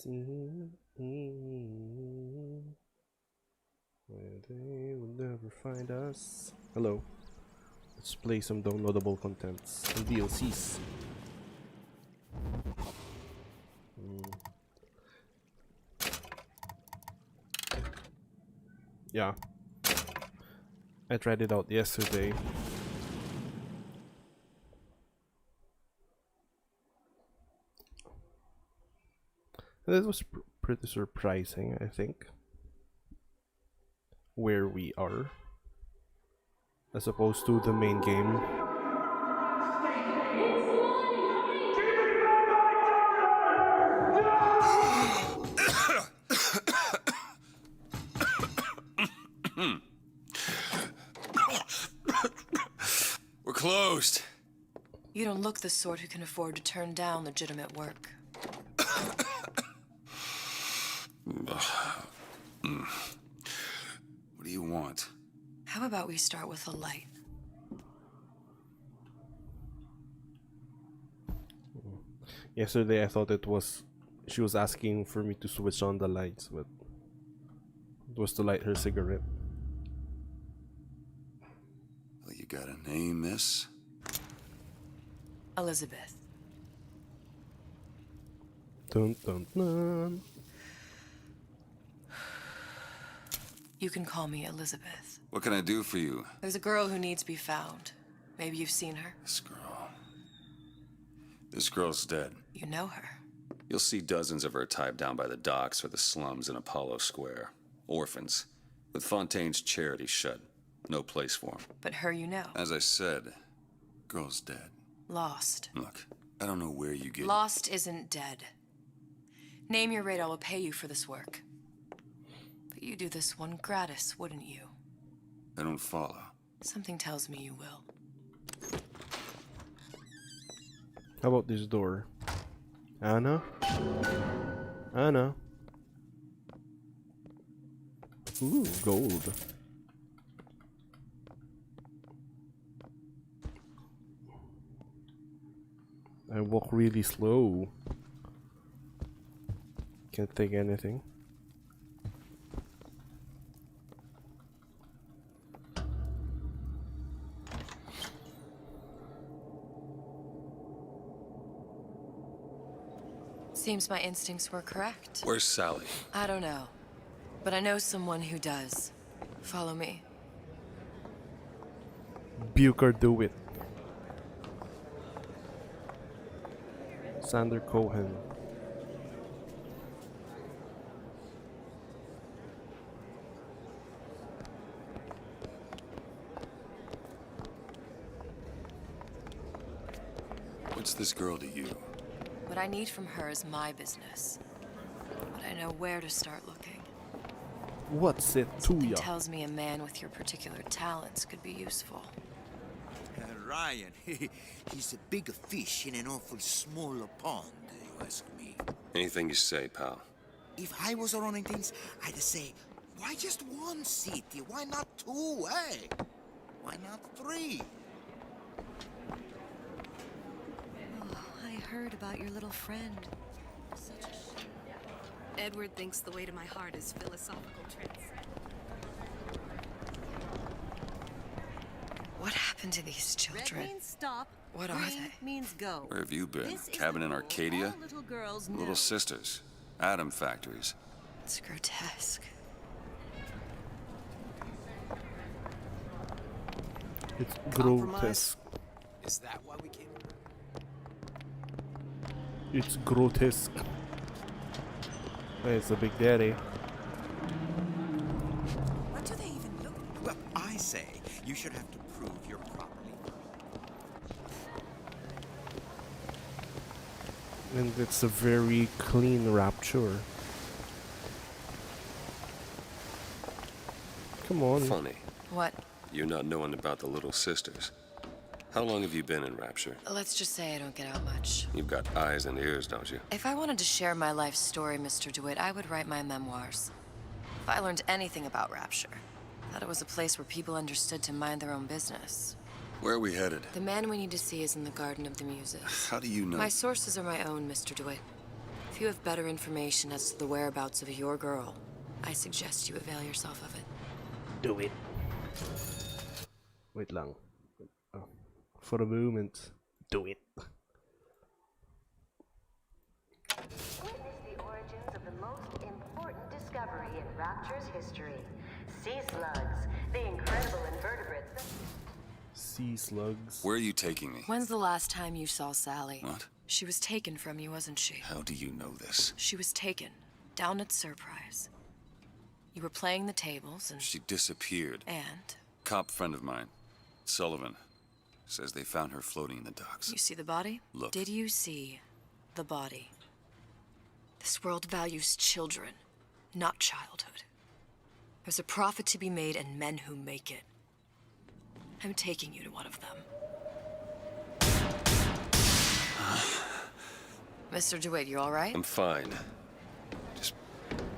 see where they will never find us. Hello. Let's play some downloadable contents and DLCs. Yeah. I tried it out yesterday. That was pretty surprising, I think. Where we are. As opposed to the main game. We're closed. You don't look the sort who can afford to turn down legitimate work. What do you want? How about we start with a light? Yesterday I thought she was asking for me to switch on the lights, but it was to light her cigarette. Well, you got a name, miss? Elizabeth. Dun dun dun. You can call me Elizabeth. What can I do for you? There's a girl who needs to be found. Maybe you've seen her. This girl's dead. You know her. You'll see dozens of her tied down by the docks or the slums in Apollo Square. Orphans. With Fontaine's charity shut. No place for them. But her you know. As I said, girl's dead. Lost. Look, I don't know where you get... Lost isn't dead. Name your rate, I will pay you for this work. But you do this one gratis, wouldn't you? I don't follow. Something tells me you will. How about this door? Anna? Anna? Ooh, gold. I walk really slow. Can't take anything. Seems my instincts were correct. Where's Sally? I don't know. But I know someone who does. Follow me. Buker do it. Sander Cohen. What's this girl to you? What I need from her is my business. But I know where to start looking. What's it to Something ya? tells me a man with your particular talents could be useful. Ryan, he's a big fish in an awful small pond, you ask me. Anything you say, pal. If I was running things, I'd say, why just one city? Why not two, eh? Why not three? Oh, I heard about your little friend. Edward thinks the way to my heart is philosophical trance. What happened to these children? Red means stop. What are green they? means go. Where have you been? This is Cabin the in rule Arcadia? all little girls know. Little sisters. Atom factories. It's grotesque. It's grotesque. Is that why we came? It's grotesque. Hey, it's a big daddy. What do they even look? Well, I say you should have to prove you're properly. And it's a very clean rapture. Come on. Funny. What? You not knowing about the little sisters. How long have you been in Rapture? Let's just say I don't get out much. You've got eyes and ears, don't you? If I wanted to share my life story, Mr. DeWitt, I would write my memoirs. If I learned anything about Rapture, I thought it was a place where people understood to mind their own business. Where are we headed? The man we need to see is in the Garden of the Muses. How do you know? My sources are my own, Mr. DeWitt. If you have better information as to the whereabouts of your girl, I suggest you avail yourself of it. Do it. Wait lang. Oh. For a moment. Do it. Witness the origins of the most important discovery in Rapture's history. Sea slugs, the incredible invertebrates. Sea slugs. Where are you taking me? When's the last time you saw Sally? What? She was taken from you, wasn't she? How do you know this? She was taken, down at Surprise. You were playing the tables and... She disappeared. And? Cop friend of mine, Sullivan, says they found her floating in the docks. You see the body? Look. Did you see the body? This world values children, not childhood. There's a profit to be made and men who make it. I'm taking you to one of them. Mr. DeWitt, you all right? I'm fine. Just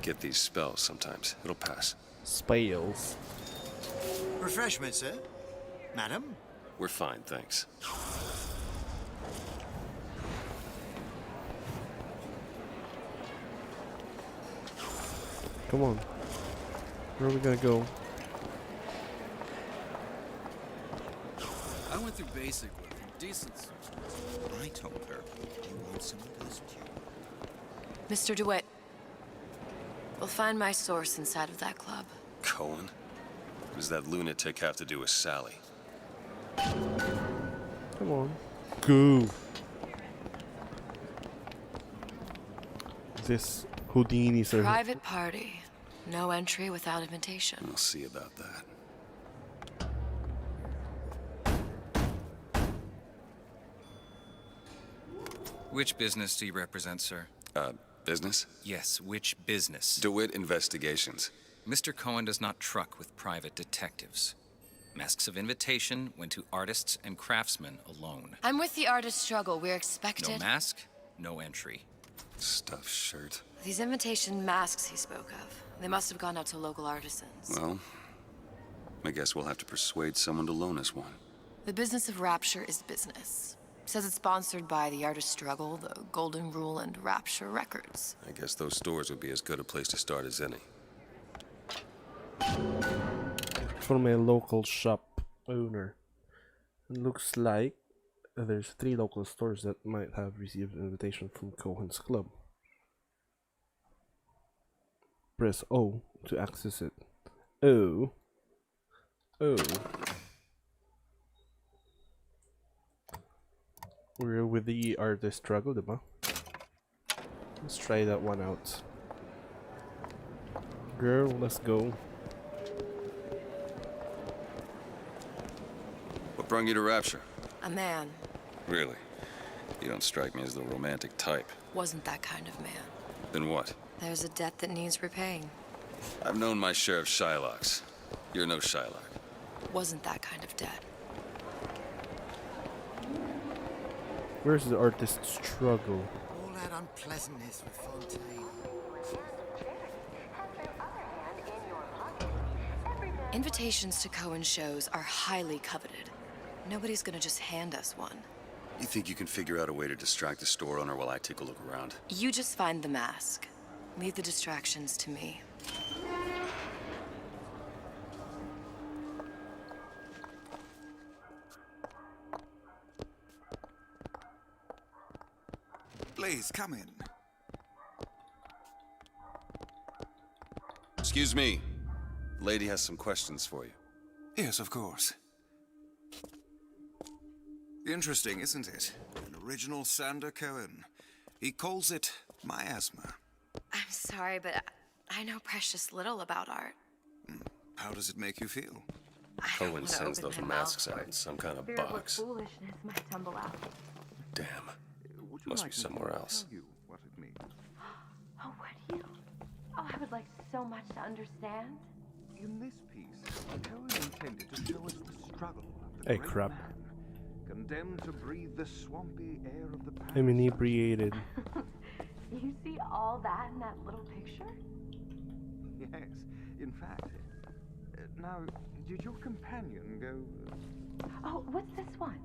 get these spells sometimes. It'll pass. Spales. Refreshment, sir? Madam? We're fine, thanks. Come on. Where are we gonna go? I went through basic with him. Decent. I told her you want someone to listen to you. Mr. DeWitt, we'll find my source inside of that club. Cohen? What does that lunatic have to do with Sally? Come on. Go. This Houdini's are... Private party. No entry without invitation. We'll see about that. Which business do you represent, sir? Business? Yes, which business? DeWitt Investigations. Mr. Cohen does not truck with private detectives. Masks of invitation went to artists and craftsmen alone. I'm with the artist struggle. We're expected... No mask, no entry. Stuffed shirt. These invitation masks he spoke of, they must have gone out to local artisans. Well, I guess we'll have to persuade someone to loan us one. The business of Rapture is business. Says it's sponsored by the Artist Struggle, the Golden Rule, and Rapture Records. I guess those stores would be as good a place to start as any. From a local shop owner. It looks like there's 3 local stores that might have received an invitation from Cohen's club. Press O to access it. O. We're with the artist struggle, diba? Let's try that one out. Girl, let's go. What brought you to Rapture? A man. Really? You don't strike me as the romantic type. Wasn't that kind of man. Then what? There's a debt that needs repaying. I've known my share of Shylocks. You're no Shylock. Wasn't that kind of debt. Where's the artist struggle? All that unpleasantness with Fontaine. Invitations to Cohen shows are highly coveted. Nobody's gonna just hand us one. You think you can figure out a way to distract the store owner while I take a look around? You just find the mask. Leave the distractions to me. Please, come in. Excuse me. Lady has some questions for you. Yes, of course. Interesting, isn't it? An original Sander Cohen. He calls it miasma. I'm sorry, but I know precious little about art. How does it make you feel? I don't Cohen wanna sends open those my masks mouth out in some kind of Fear of what box. foolishness might tumble out. Damn. Must be somewhere else. What it means? Oh, would you? Oh, I would like so much to understand. In this piece, Cohen intended to show us the struggle of the Hey, great crap. man, condemned to breathe the swampy air of the past. I'm inebriated. You see all that in that little picture? Yes, in fact. Now, did your companion go... Oh, what's this one?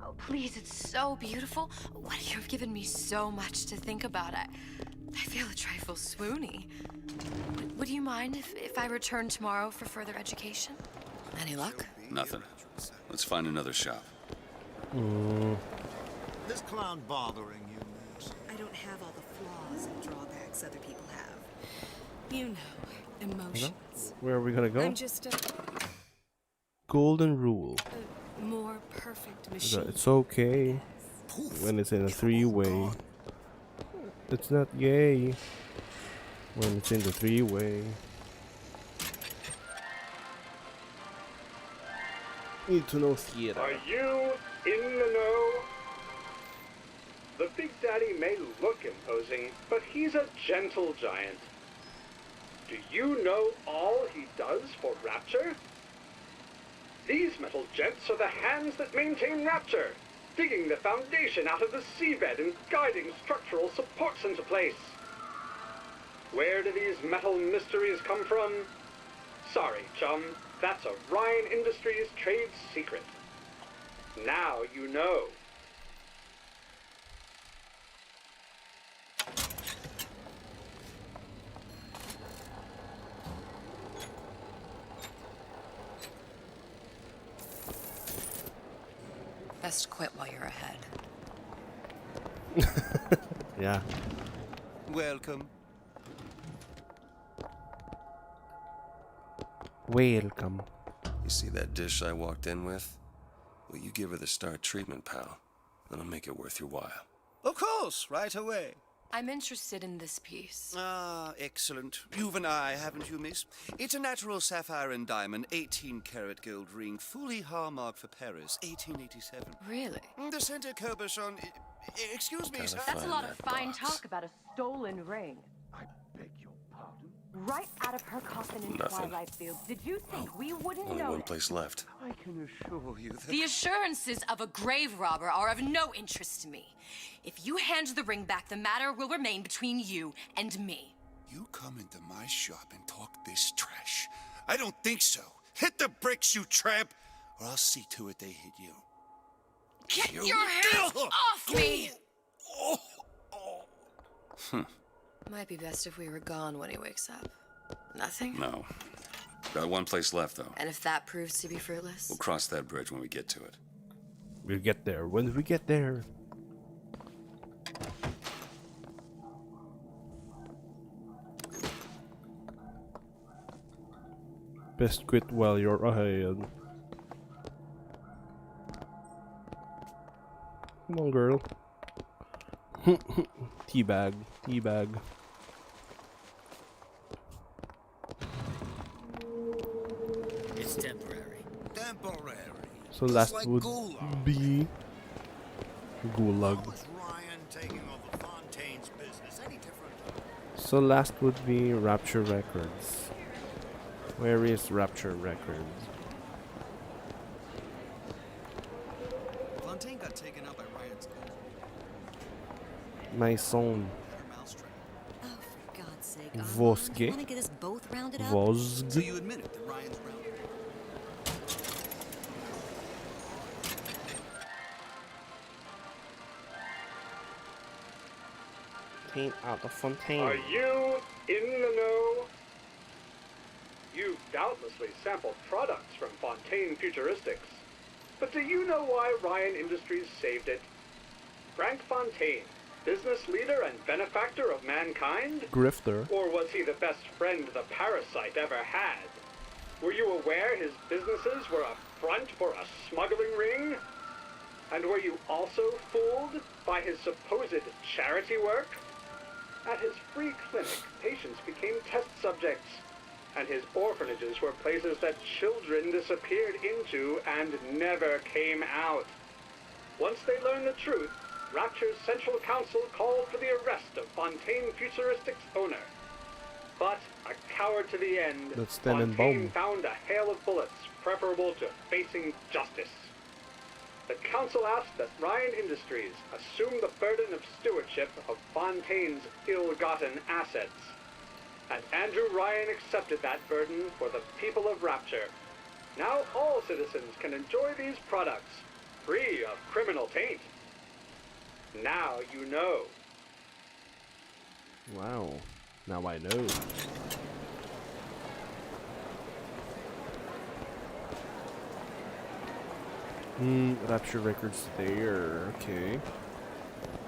Oh, please, it's so beautiful. What, you've given me so much to think about. I feel a trifle swoony. Would you mind if I return tomorrow for further education? Any luck? Nothing. Let's find another shop. This clown bothering you, miss? I don't have all the flaws and drawbacks other people have. You know, emotions. Where are we gonna go? I'm just a Golden rule. more perfect machine. It's okay when it's in a three-way. It's not gay when it's in the three-way. Need to know theater. Are you in the know? The Big Daddy may look imposing, but he's a gentle giant. Do you know all he does for Rapture? These metal jets are the hands that maintain Rapture, digging the foundation out of the seabed and guiding structural supports into place. Where do these metal mysteries come from? Sorry, chum, that's a Ryan Industries trade secret. Now you know. Best quit while you're ahead. Yeah. Welcome. Welcome. You see that dish I walked in with? Well, you give her the Star treatment, pal. Then I'll make it worth your while. Of course, right away. I'm interested in this piece. Ah, excellent. You've an eye, haven't you, miss? It's a natural sapphire and diamond, 18-karat gold ring, fully hallmarked for Paris, 1887. Really? The center cabochon... Excuse me, sir. That's a lot of fine talk about a stolen ring. I beg your pardon? Right out of her coffin in Nothing. Twilight Fields. Did you think we wouldn't Only know? one place left. I can assure you that... The assurances of a grave robber are of no interest to me. If you hand the ring back, the matter will remain between you and me. You come into my shop and talk this trash. I don't think so. Hit the bricks, you tramp, or I'll see to it they hit you. Get your hands off me! Might be best if we were gone when he wakes up. Nothing? No. Got one place left, though. And if that proves to be fruitless? We'll cross that bridge when we get to it. We'll get there when we get there. Best quit while you're ahead. Come on, girl. Teabag, teabag. It's temporary. Temporary. So Just last like would Gulag. be Gulag. How is Ryan taking over Fontaine's business? Any different? So last would be Rapture Records. Where is Rapture Records? Fontaine got taken out by Ryan's gold. My son. Oh, for God's sake. Voske. Want to get us both rounded up? So Vosg. you admit it that Ryan's rounded. Out of Fontaine. Are you in the know? You've doubtlessly sampled products from Fontaine Futuristics. But do you know why Ryan Industries saved it? Frank Fontaine, business leader and benefactor of mankind? Grifter. Or was he the best friend the parasite ever had? Were you aware his businesses were a front for a smuggling ring? And were you also fooled by his supposed charity work? At his free clinic, patients became test subjects, and his orphanages were places that children disappeared into and never came out. Once they learned the truth, Rapture's Central Council called for the arrest of Fontaine Futuristics' owner. But, a coward to the end, That's Fontaine Tenenbaum. found a hail of bullets preferable to facing justice. The council asked that Ryan Industries assume the burden of stewardship of Fontaine's ill-gotten assets. And Andrew Ryan accepted that burden for the people of Rapture. Now all citizens can enjoy these products, free of criminal taint. Now you know. Wow. Now I know. Rapture Records there. Okay.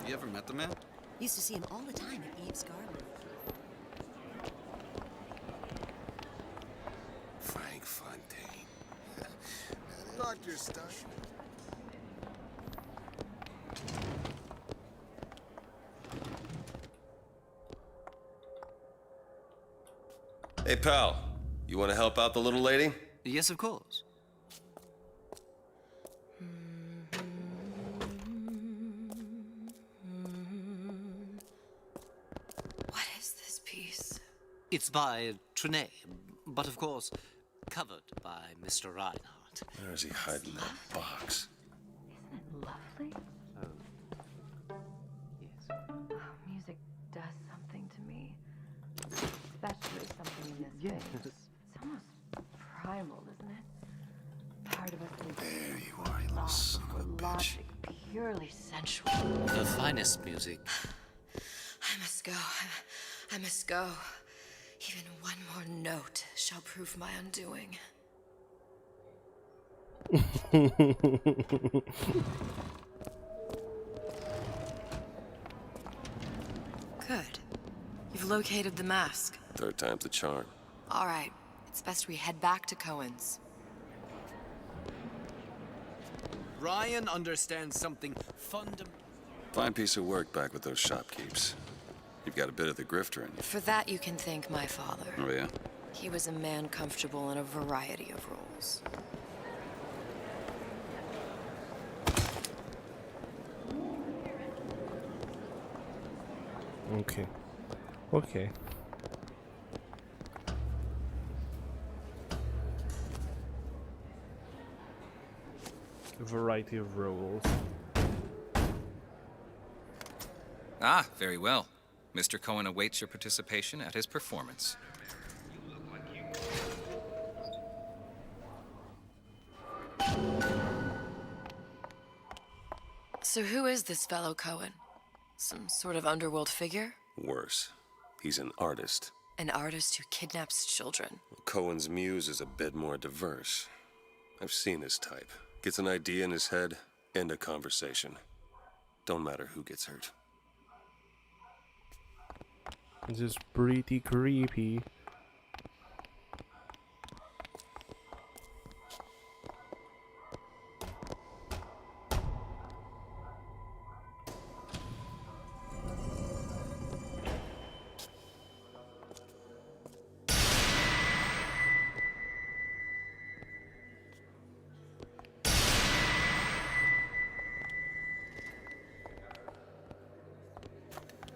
You ever met the man? Used to see him all the time at Eve's Garden. Frank Fontaine. Now, they like your stuff. Hey, pal. You want to help out the little lady? Yes, of course. What is this piece? It's by Trenet, but of course, covered by Mr. Reinhardt. Where is he hiding that box? Isn't it lovely? Yes. Oh, music does something to me. Especially something in this space. It's almost primal, isn't it? Part of us thinks There you are, you little son of a bitch. logic, purely sensual. The finest music. I must go. I must go. Even one more note shall prove my undoing. Good. You've located the mask. Third time's the charm. All right. It's best we head back to Cohen's. Ryan understands something fundamental. Fine piece of work back with those shopkeeps. You've got a bit of the grifter in you. For that, you can thank my father. Oh, yeah? He was a man comfortable in a variety of roles. Okay. Okay. A variety of roles. Ah, very well. Mr. Cohen awaits your participation at his performance. So who is this fellow Cohen? Some sort of underworld figure? Worse. He's an artist. An artist who kidnaps children. Cohen's muse is a bit more diverse. I've seen his type. Gets an idea in his head, end a conversation. Don't matter who gets hurt. This is pretty creepy.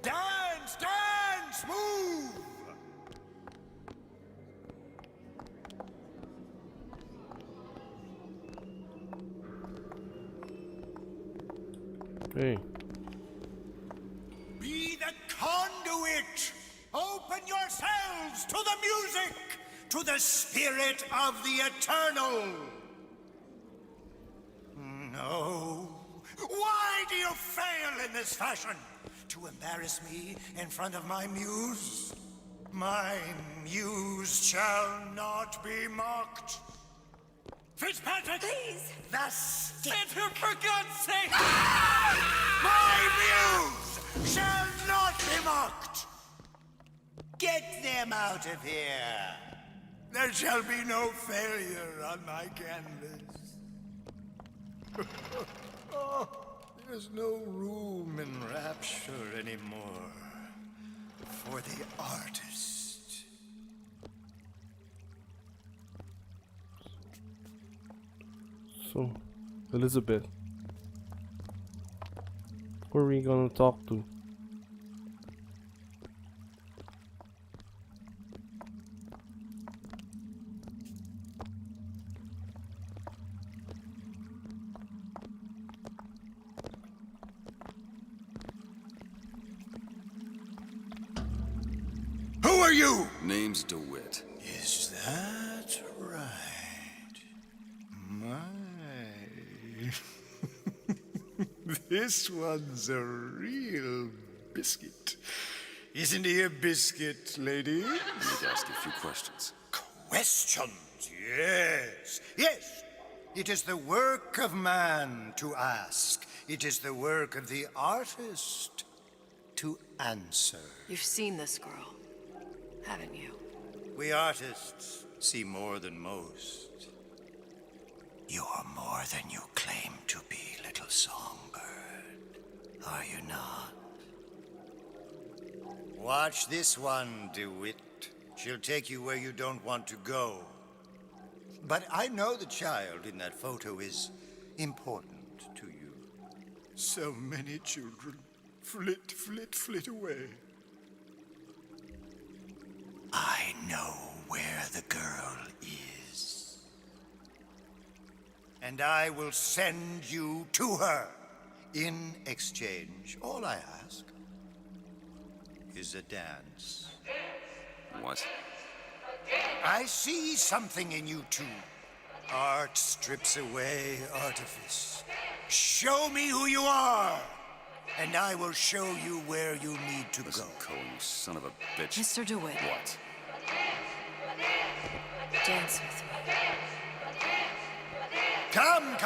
Dance, dance, move! Hey. Be the conduit! Open yourselves to the music, to the spirit of the eternal! No. Why do you fail in this fashion? To embarrass me in front of my muse? My muse shall not be mocked. Fitzpatrick! Please! The stick! For God's sake! My muse shall not be mocked! Get them out of here! There shall be no failure on my canvas. Oh, there's no room in rapture anymore for the artist. So, Elizabeth, who are we gonna talk to? Who are you? Name's DeWitt. Is that right? My. This one's a real biscuit. Isn't he a biscuit, lady? I need to ask you a few questions. Questions, yes. Yes. It is the work of man to ask. It is the work of the artist to answer. You've seen this girl, haven't you? We artists see more than most. You are more than you claim to be, little songbird. Are you not? Watch this one, DeWitt. She'll take you where you don't want to go. But I know the child in that photo is important to you. So many children flit, flit, flit away. I know where the girl is. And I will send you to her. In exchange, all I ask is a dance. What? I see something in you two. Art strips away artifice. Show me who you are, and I will show you where you need to Listen, go. Cohen, you son of a bitch. Mr. DeWitt. What? Dance with me. Come,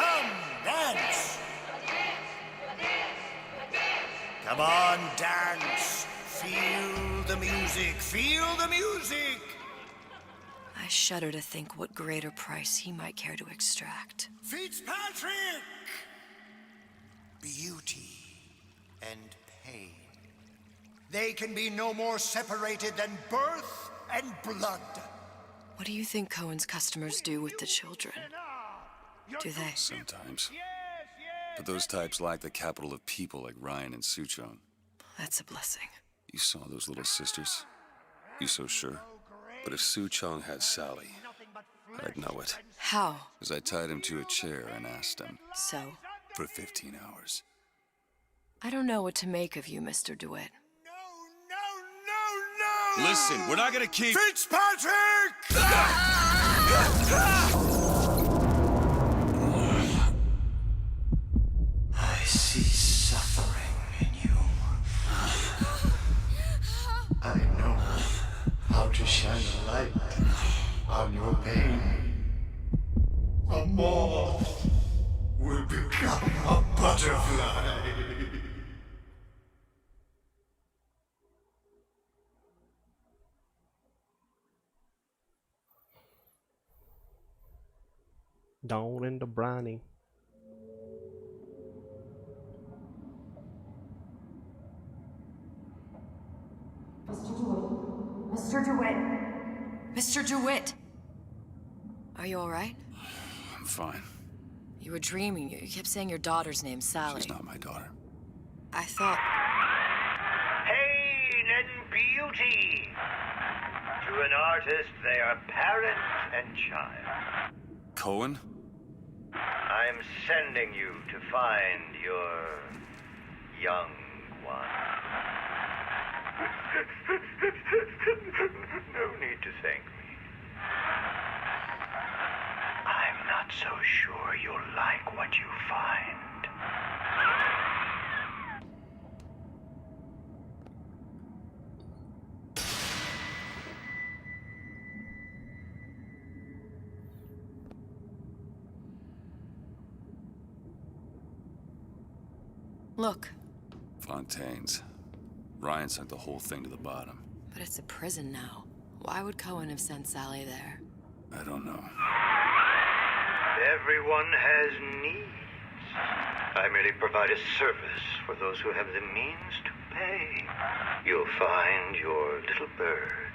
dance! Come on, dance! Feel the music, feel the music! I shudder to think what greater price he might care to extract. Fitzpatrick! Beauty and pain. They can be no more separated than birth and blood. What do you think Cohen's customers do with the children? Do they? Sometimes. But those types lack the capital of people like Ryan and Suchong. That's a blessing. You saw those little sisters? You so sure? But if Suchong had Sally, I'd know it. How? Because I tied him to a chair and asked him. So? For 15 hours. I don't know what to make of you, Mr. DeWitt. No! Listen, we're not gonna keep... Fitzpatrick! I see suffering in you. I know how to shine a light on your pain. A moth will become a butterfly. Down in the briny. Mr. DeWitt! Mr. DeWitt! Are you all right? I'm fine. You were dreaming. You kept saying your daughter's name, Sally. She's not my daughter. I thought... Pain and beauty. To an artist, they are parent and child. Cohen? I'm sending you to find your young one. No need to thank me. I'm not so sure you'll like what you find. Look. Fontaine's. Ryan sent the whole thing to the bottom. But it's a prison now. Why would Cohen have sent Sally there? I don't know. Everyone has needs. I merely provide a service for those who have the means to pay. You'll find your little bird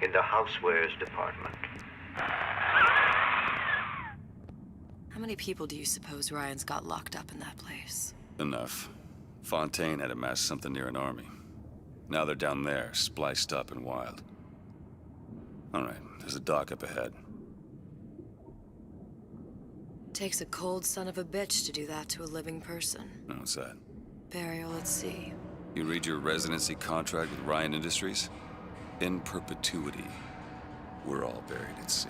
in the housewares department. How many people do you suppose Ryan's got locked up in that place? Enough. Fontaine had amassed something near an army. Now they're down there, spliced up and wild. All right, there's a dock up ahead. Takes a cold son of a bitch to do that to a living person. What's that? Burial at sea. You read your residency contract with Ryan Industries? In perpetuity, we're all buried at sea.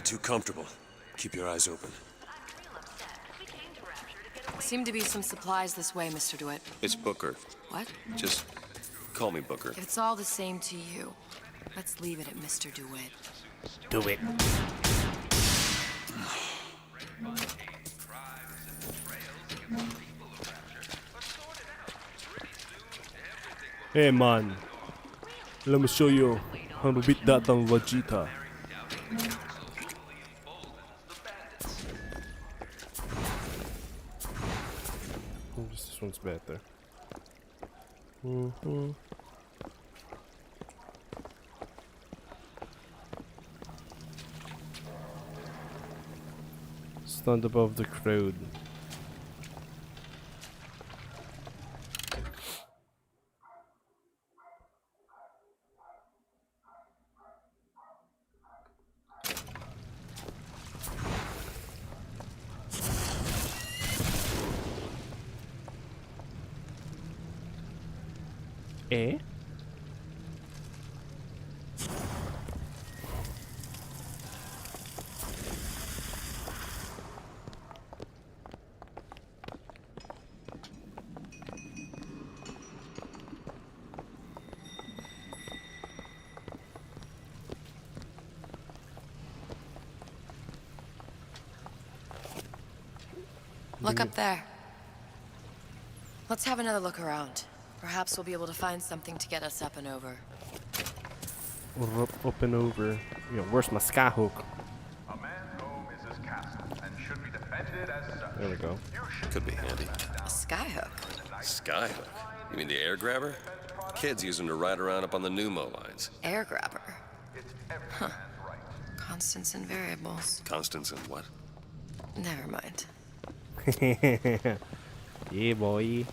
get too comfortable. Keep your eyes open. Seem to be some supplies this way, Mr. DeWitt. It's Booker. What? Just call me Booker. If it's all the same to you, let's leave it at Mr. DeWitt. Do it. Hey man, let me show you how to beat that on Vegeta. This one's better. Stand above the crowd. Eh? Look up there. Let's have another look around. Perhaps we'll be able to find something to get us up and over. Up and over. Yeah, where's my skyhook? A man's home is his castle and should be defended as such. There we go. Could be handy. A skyhook? Skyhook? You mean the air grabber? Kids use them to ride around up on the pneumo lines. Air grabber? Huh. Constants and variables. Constants and what? Never mind. Yeah, boy.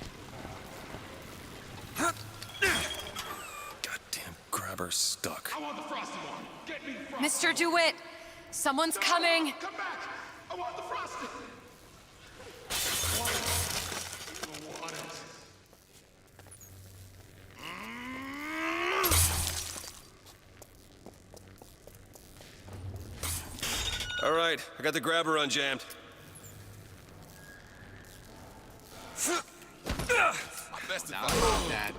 Goddamn grabber stuck. I want the frosty one. Get me frosty. Mr. DeWitt, someone's coming. Come back. I want the frosty. I want it. All right, I got the grabber unjammed. Best of luck, Dad.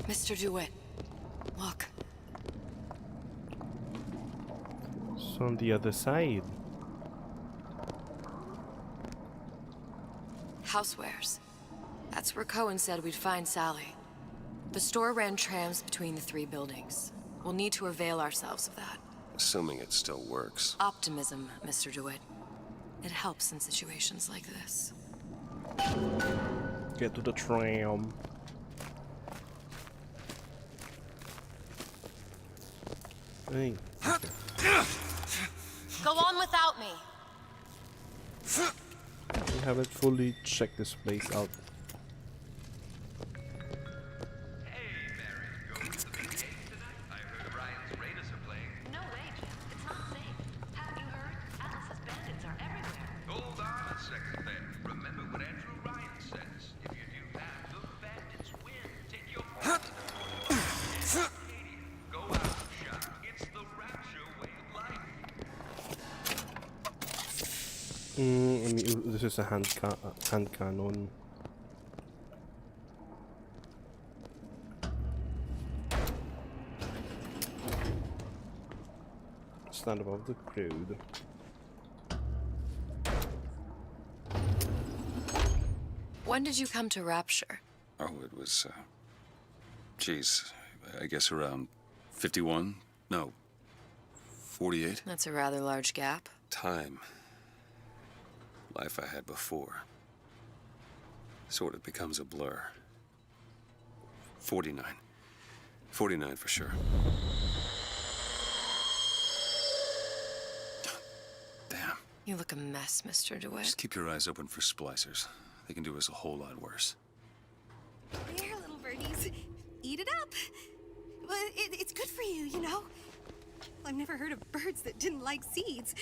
Mr. DeWitt, look. It's on the other side. Housewares. That's where Cohen said we'd find Sally. The store ran trams between the three buildings. We'll need to avail ourselves of that. Assuming it still works. Optimism, Mr. DeWitt. It helps in situations like this. Get to the tram. Hey. Go on without me. We haven't fully checked this place out. This is a hand cannon. Stand above the crowd. When did you come to Rapture? Oh, it was, geez, I guess around 51? No, 48? That's a rather large gap. Time. Life I had before. Sort of becomes a blur. 49. 49 for sure. Damn. You look a mess, Mr. DeWitt. Just keep your eyes open for splicers. They can do us a whole lot worse. There, little birdies. Eat it up. Well, it's good for you, you know. I've never heard of birds that didn't like seeds.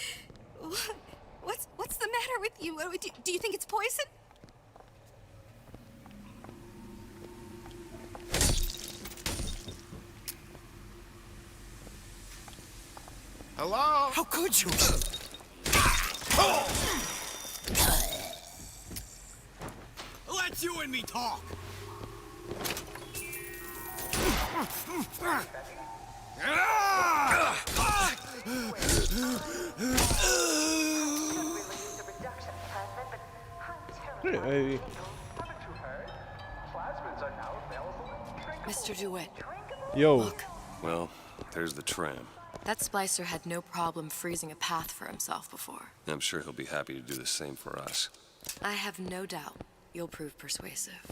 What's the matter with you? Do you think it's poison? Hello? How could you? Let you and me talk. Hey, Mr. DeWitt. yo. Look, Well, there's the tram. that splicer had no problem freezing a path for himself before. I'm sure he'll be happy to do the same for us. I have no doubt you'll prove persuasive.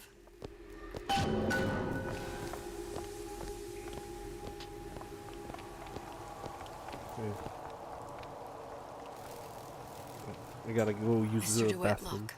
I gotta go use Mr. the DeWitt, bathroom. look.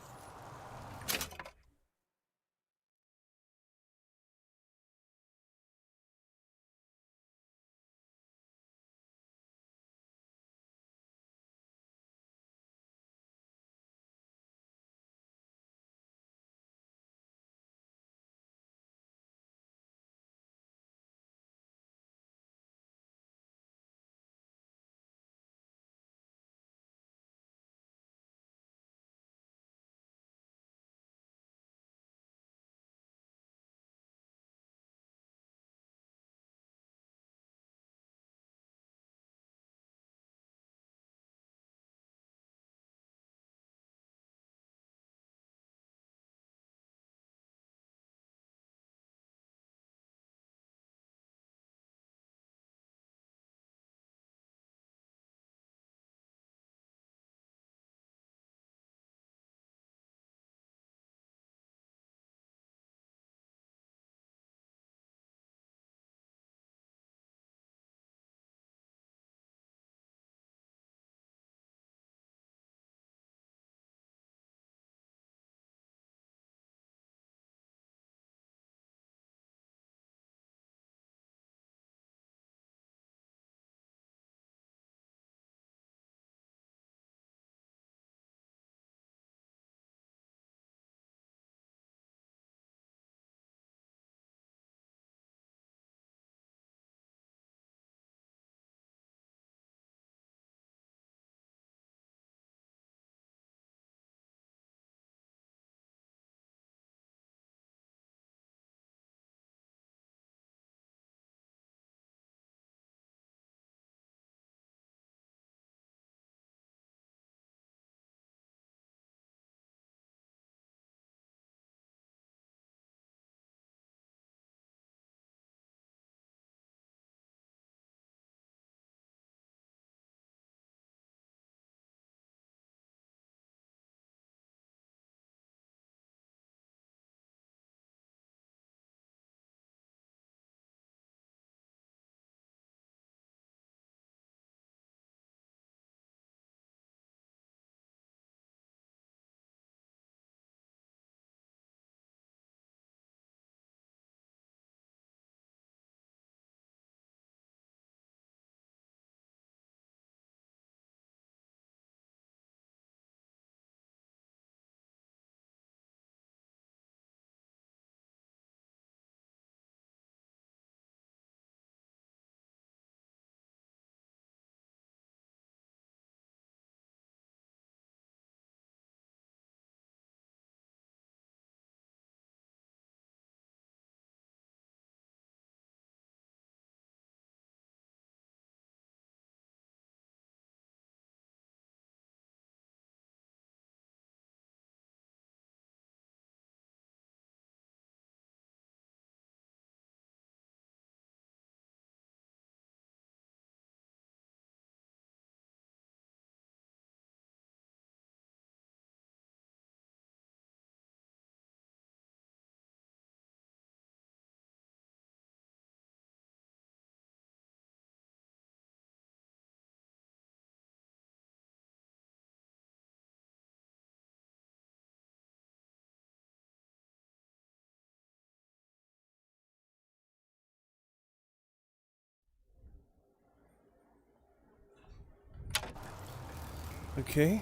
Okay.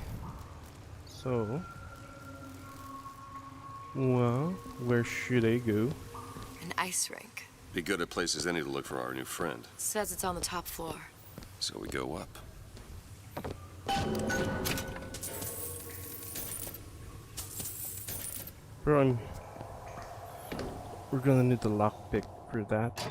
So, well, where should I go? An ice rink. Be good at places any to look for our new friend. Says it's on the top floor. So we go up. Bro, we're gonna need the lockpick for that.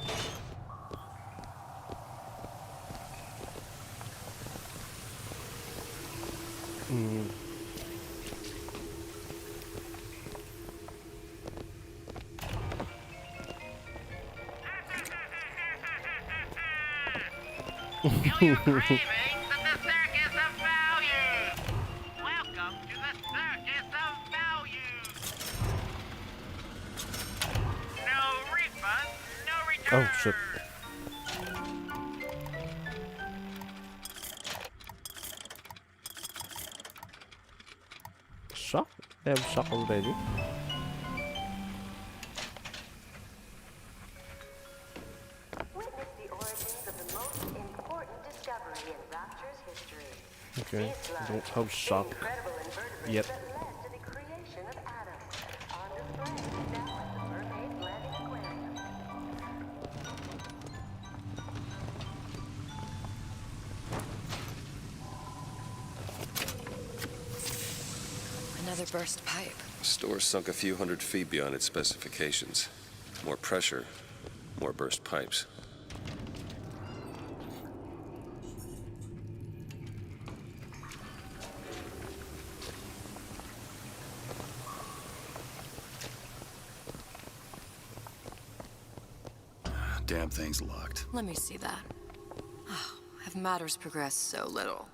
Oh shit. Shock? They have shock already. Witness the origins of the most important discovery in Rapture's history. Okay, Sea slugs, don't have the shock incredible invertebrates yet. that led to the creation of Adam. On display now at the Mermaid's Landing Aquarium. Another burst pipe. The store sunk a few hundred feet beyond its specifications. More pressure, more burst pipes. Damn thing's locked. Let me see that. Oh, have matters progressed so little?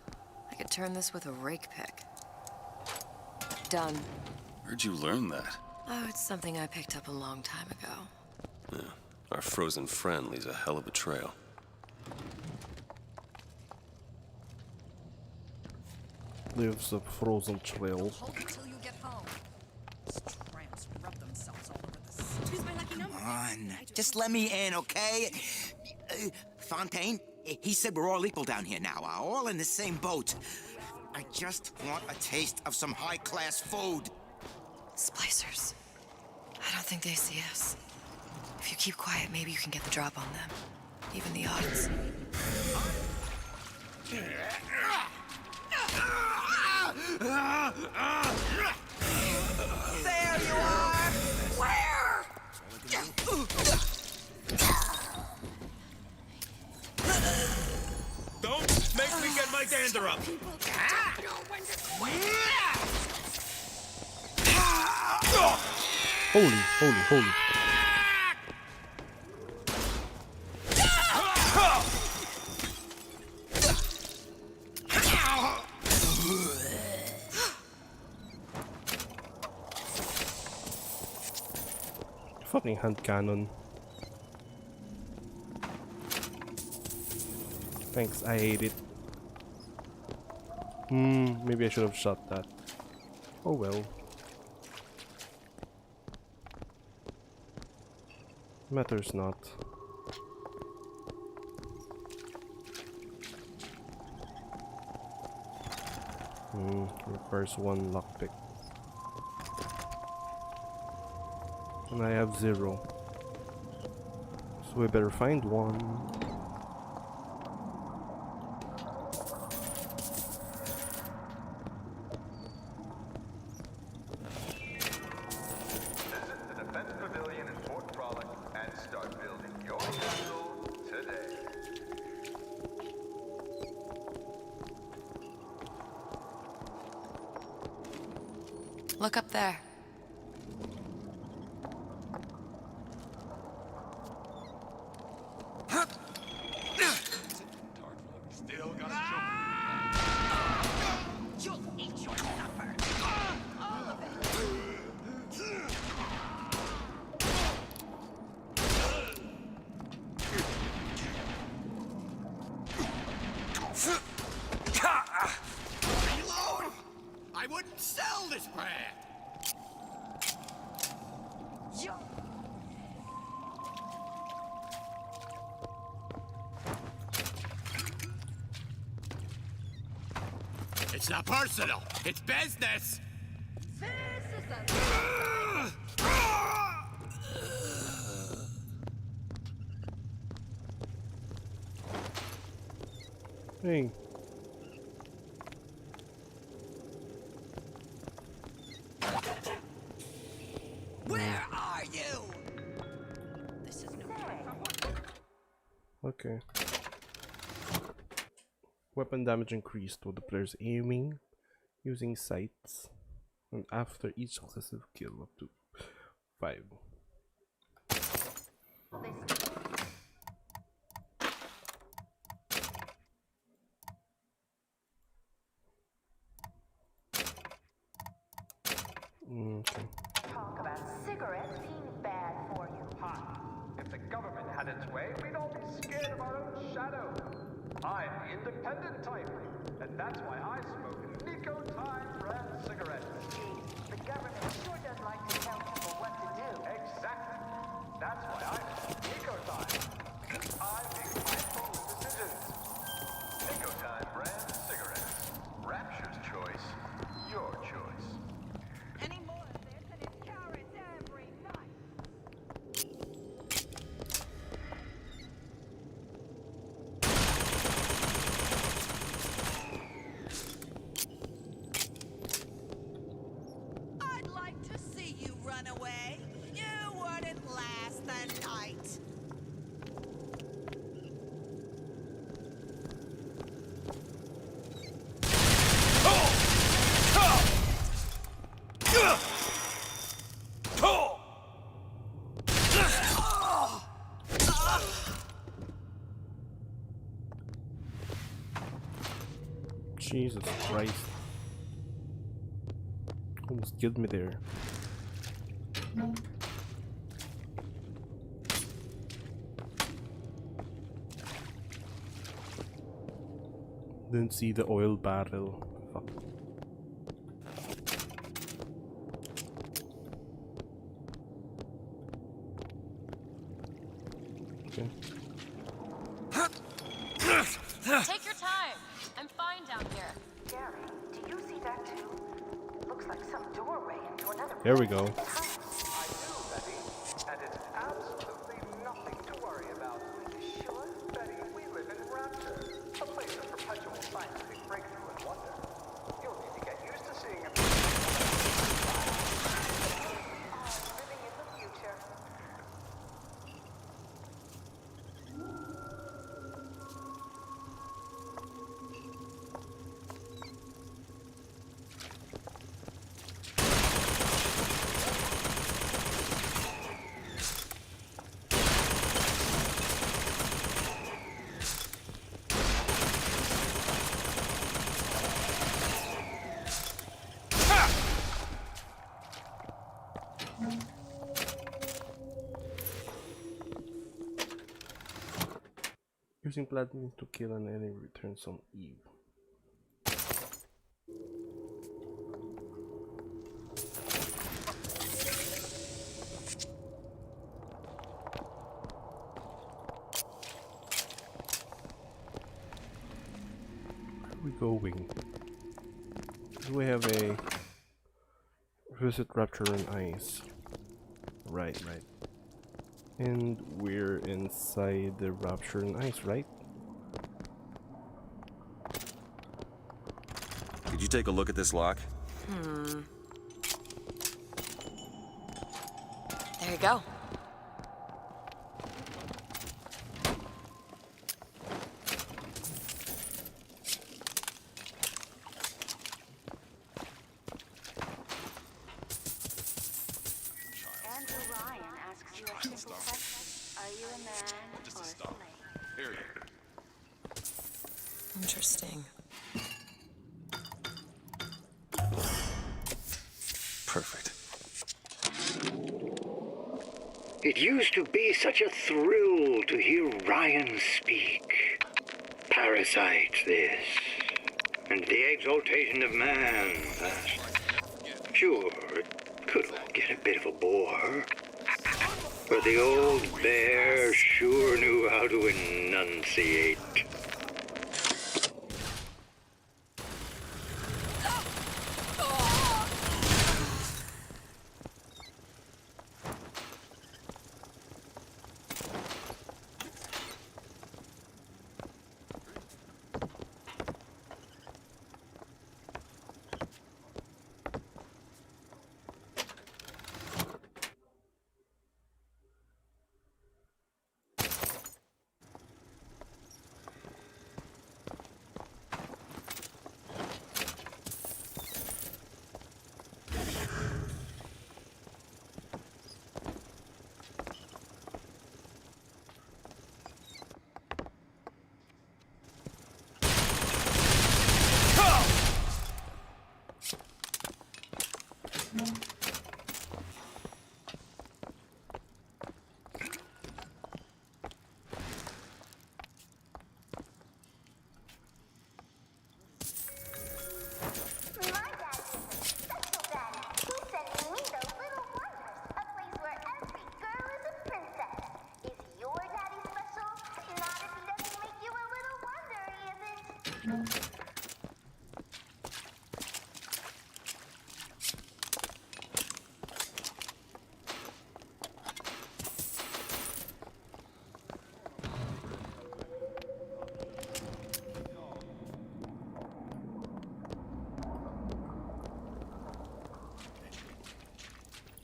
I could turn this with a rake pick. Done. Where'd you learn that? Oh, it's something I picked up a long time ago. Yeah, our frozen friend leaves a hell of a trail. Leaves a frozen trail. Hold it till you get home. These tramps rub themselves all over this. Choose my lucky number. Come on, just let me in, okay? Fontaine, he said we're all equal down here now, all in the same boat. I just want a taste of some high-class food. Splicers. I don't think they see us. If you keep quiet, maybe you can get the drop on them. Even the odds. There you are! Where? Don't make me get my dander up! Holy. Fucking hand cannon. Thanks, I hate it. Maybe I should have shot that. Oh well. Matters not. Requires one lockpick. And I have 0. So we better find one. Visit the Defense Pavilion in Fort Frolic and start building your castle today. Look up there. Still got a You'll eat your supper. All of it. Reload! I wouldn't sell this brand! It's not personal, it's business! Hey. Okay. Weapon damage increased with the player's aiming using sights, and after each successive kill up to 5. Okay. Talk about cigarettes being bad for you. Ha! If the government had its way, we'd all be scared of our own shadow. I'm the independent type, and that's why I smoke Nico Time brand cigarettes. Gee, the government sure does like to tell people what to do. Exactly. That's why I smoke Nico Time, because I make my own decisions. Nico Time brand cigarettes. Rapture's choice. Your choice. Any more of this and it's carrots every night. I'd like to see you run away. You wouldn't last the night. Jesus Christ. Almost killed me there. Didn't see the oil barrel. Fuck. Okay. Take your time. I'm fine down here. Gary, do you see that too? Looks like some doorway into another. There we go. I do, Betty. And it's absolutely nothing to worry about. Are you sure? Betty, we live in Rapture, a place of perpetual scientific breakthrough and wonder. You'll need to get used to seeing a Living in the future. Using platinum to kill an enemy returns some Eve. Where are we going? Do we have a visit Rapture and Ice? Right. And we're inside the Rapture and Ice, right? Could you take a look at this lock? There you go. Andrew Ryan asks you a simple question. Are you a man or a slave? Period. Interesting. Perfect. It used to be such a thrill to hear Ryan speak. Parasite this, and the exaltation of man that. Sure, it could all get a bit of a bore, but the old bear sure knew how to enunciate.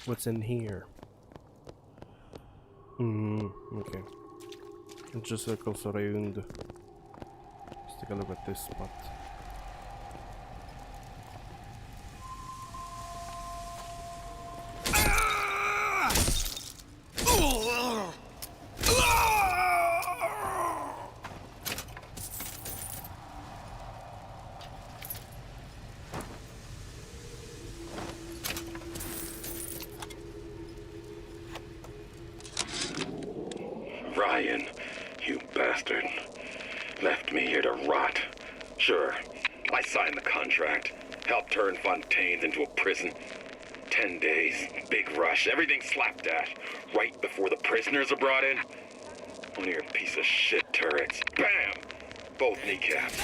What's in here? Okay. It just circles around. Let's take a look at this spot. Ryan, you bastard. Left me here to rot. Sure, I signed the contract. Helped turn Fontaine into a prison. 10 days, big rush, everything slapdash. Right before the prisoners are brought in. One of your piece of shit turrets. Bam! Both kneecaps.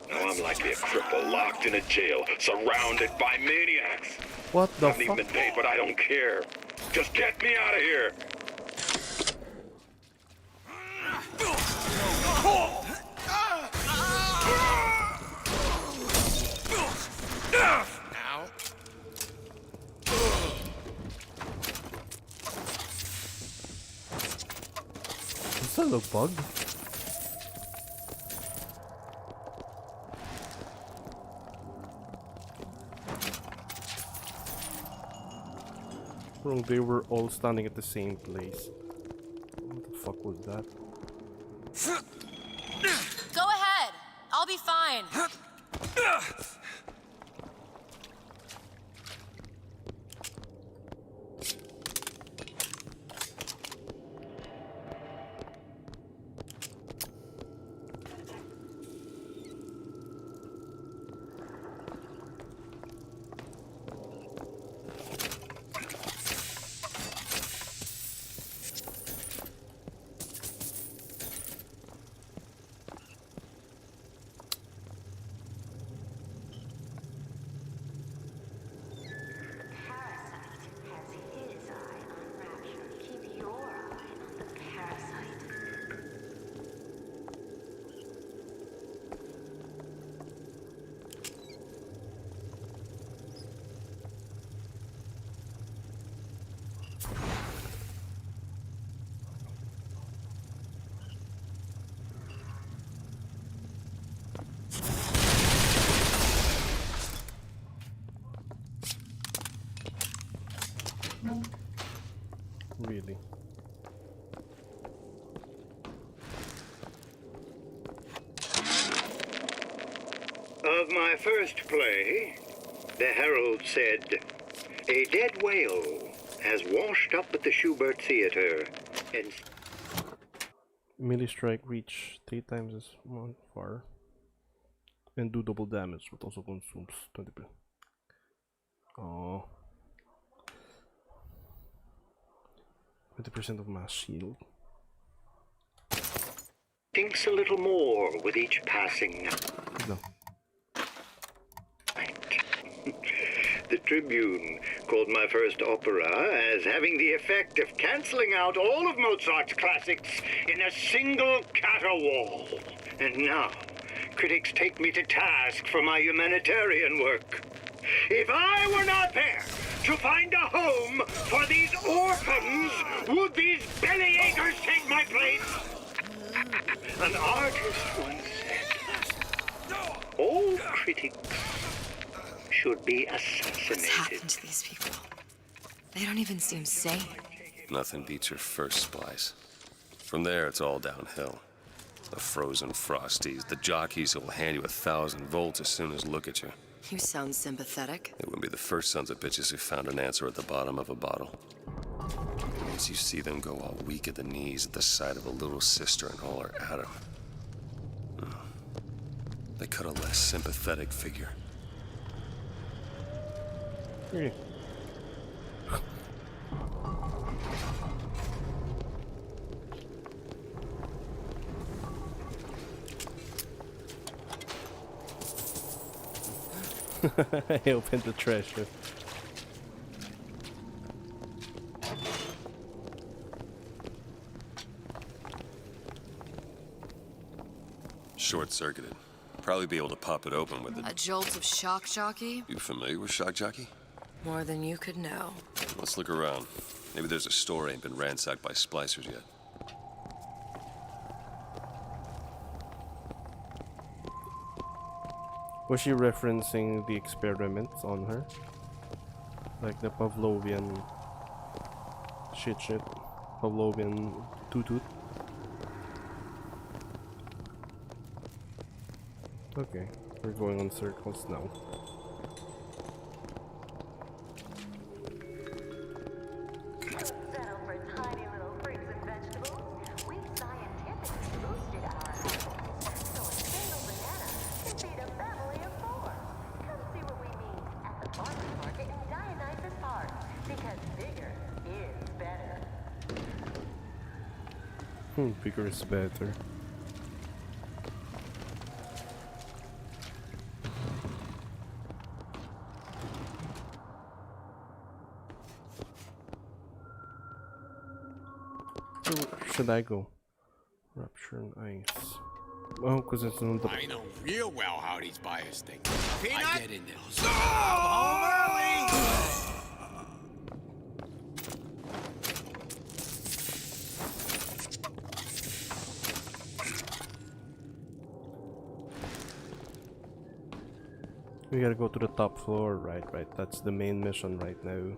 Now I'm likely a cripple locked in a jail, surrounded by maniacs. What the Haven't even been paid, but I don't care. Just get me out of here! Now. Is that a bug? Bro, they were all standing at the same place. What the fuck was that? Go ahead. I'll be fine. Really? Of my first play, the Herald said, a dead whale has washed up at the Schubert Theater and... Melee strike reach 3 times as far and do double damage, but also consumes 20%. Oh, 20% of mass shield. thinks a little more with each passing night. No. The Tribune called my first opera as having the effect of canceling out all of Mozart's classics in a single caterwaul. And now, critics take me to task for my humanitarian work. If I were not there to find a home for these orphans, would these bellyachers take my place? An artist once said, all critics should be assassinated. What's happened to these people? They don't even seem sane. Nothing beats your first splice. From there, it's all downhill. The frozen frosties, the jockeys who will hand you 1,000 volts as soon as look at you. You sound sympathetic. They wouldn't be the first sons of bitches who found an answer at the bottom of a bottle. Once you see them go all weak at the knees at the sight of a little sister and all her atom, they cut a less sympathetic figure. Really? I opened the treasure. Short-circuited. Probably be able to pop it open with A jolt of shock jockey? You familiar with shock jockey? More than you could know. Let's look around. Maybe there's a store ain't been ransacked by splicers yet. Was she referencing the experiments on her? Like the Pavlovian shit. Pavlovian toot. Okay, we're going on circles now. Settle for tiny little fruits and vegetables? We've scientifically boosted our apples, so a single banana can feed a family of 4. Come see what we mean at the farmer's market in Dionysus Park, because bigger is better. Bigger is better. Where should I go? Rapture and ice. Oh, because it's on the. I know real well how these buyers think. Peanut? I get in there. Home early! We gotta go to the top floor, right. That's the main mission right now.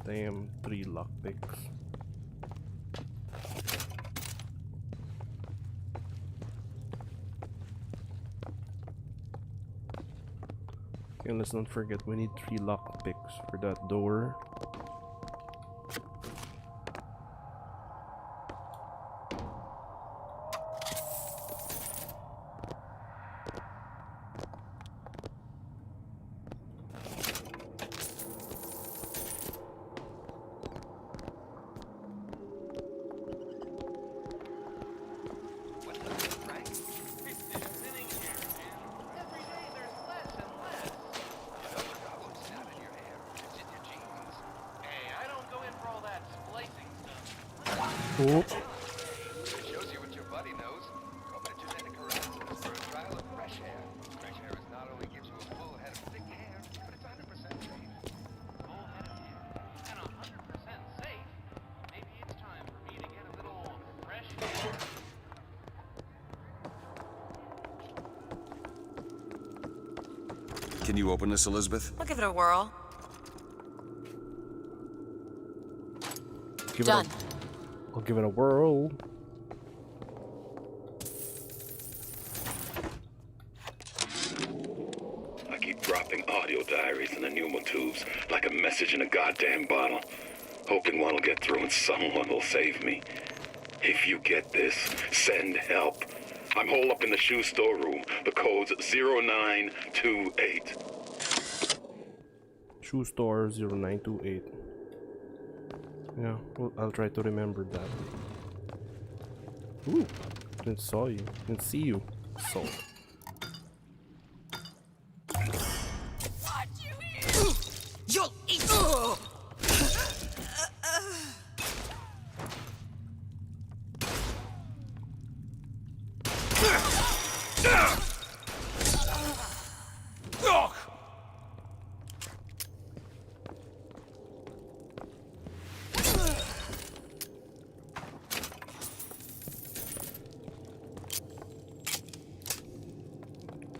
Damn, 3 lockpicks. Okay, let's not forget we need 3 lockpicks for that door. Oh. It shows you what your buddy knows. Genetic harassment for a trial of fresh hair. Fresh hair is not only gives you a full head of thick hair, but it's 100% safe. Full head of hair and 100% safe. Maybe it's time for me to get a little fresh hair. Can you open this, Elizabeth? I'll give it a whirl. Done. I'll give it a whirl. I keep dropping audio diaries in the pneumotubes like a message in a goddamn bottle, hoping one will get through and someone will save me. If you get this, send help. I'm holed up in the shoe storeroom. The code's 0928. Shoe store 0928. Yeah, well, I'll try to remember that. Ooh, didn't saw you. Didn't see you. So. You'll eat.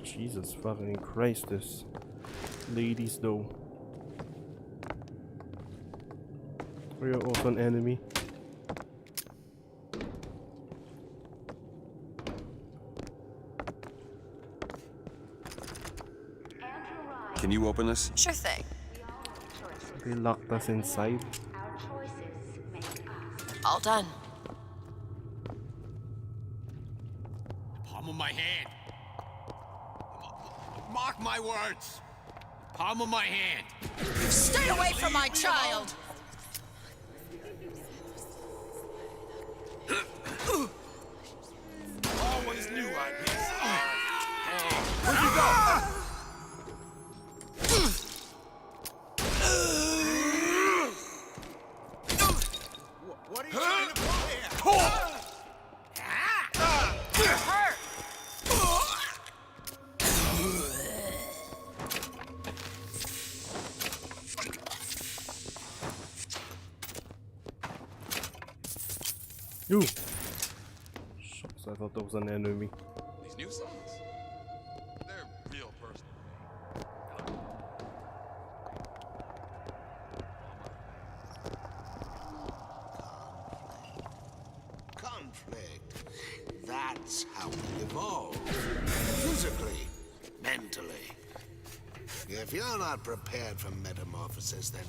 Jesus fucking Christ, this ladies though. Are you also an enemy? Can you open this? Sure thing. They locked us inside. All done. Palm of my hand. Mark my words. Palm of my hand. Stay away from my child! Always knew I'd be. Where'd you go? Ooh! Shucks, I thought that was an enemy. These new songs, they're real personal to me. Conflict. That's how we evolve. Physically, mentally. If you're not prepared for metamorphosis, then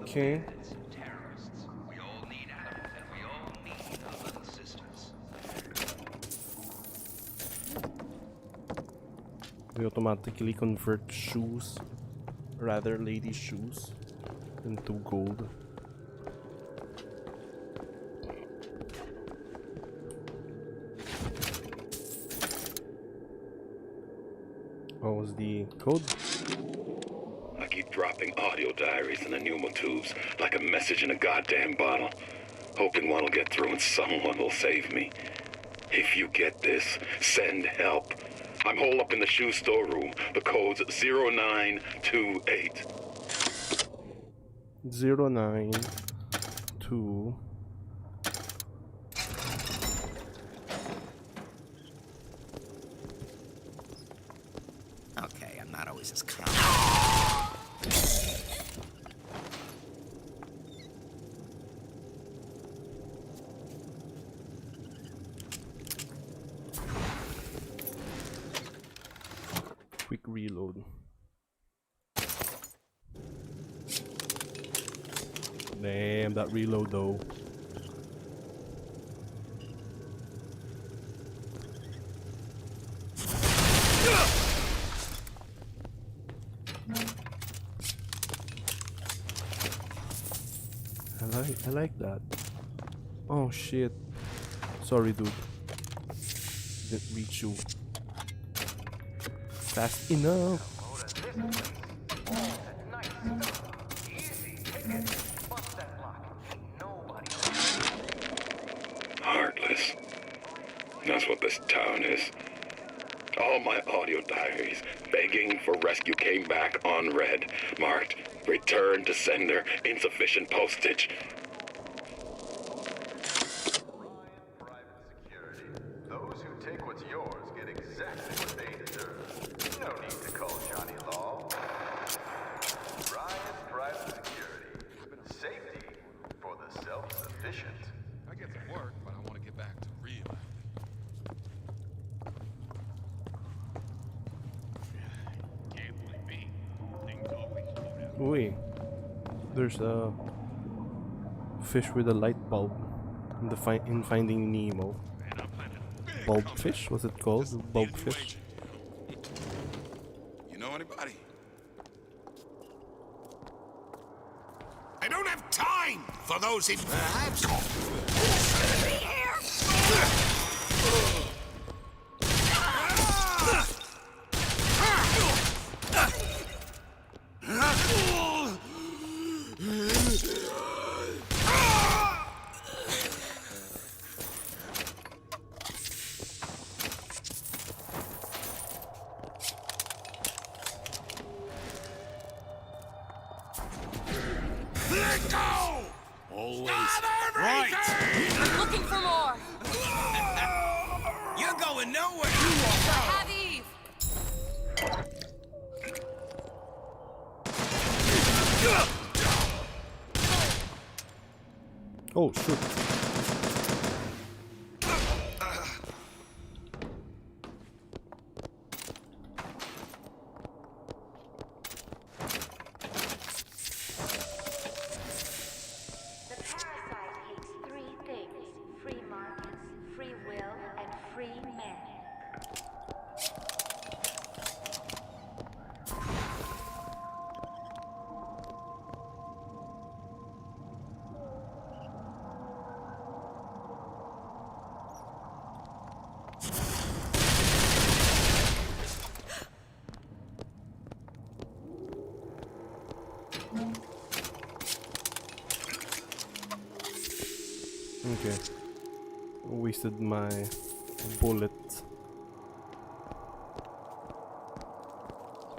Okay. We automatically convert shoes, rather ladies' shoes, into gold. What was the code? I keep dropping audio diaries in the pneumo tubes like a message in a goddamn bottle, hoping one will get through and someone will save me. If you get this, send help. I'm holed up in the shoe storeroom. The code's 0928. 092. Okay, I'm not always as calm. Quick reload. Damn, that reload though. I like that. Oh shit. Sorry dude. Didn't reach you fast enough. Heartless. That's what this town is. All my audio diaries begging for rescue came back unread, marked return to sender, insufficient postage. Those who take what's yours get exactly what they deserve. No need to call Johnny Law. Ryan Private Security. Safety for the self-sufficient. I get some work, but I want to get back to real acting. Can't blame me. Things always slow down. Wait. There's a fish with a light bulb in the in Finding Nemo. Bulb fish? What's it called? Bulb fish. You know anybody? I don't have time for those in perhaps. Let go! Always Stop right. everything! Looking for more. You're going nowhere! Have Eve. Oh shoot. The parasite hates three things: free markets, free will, and free men. Okay. Wasted my bullet.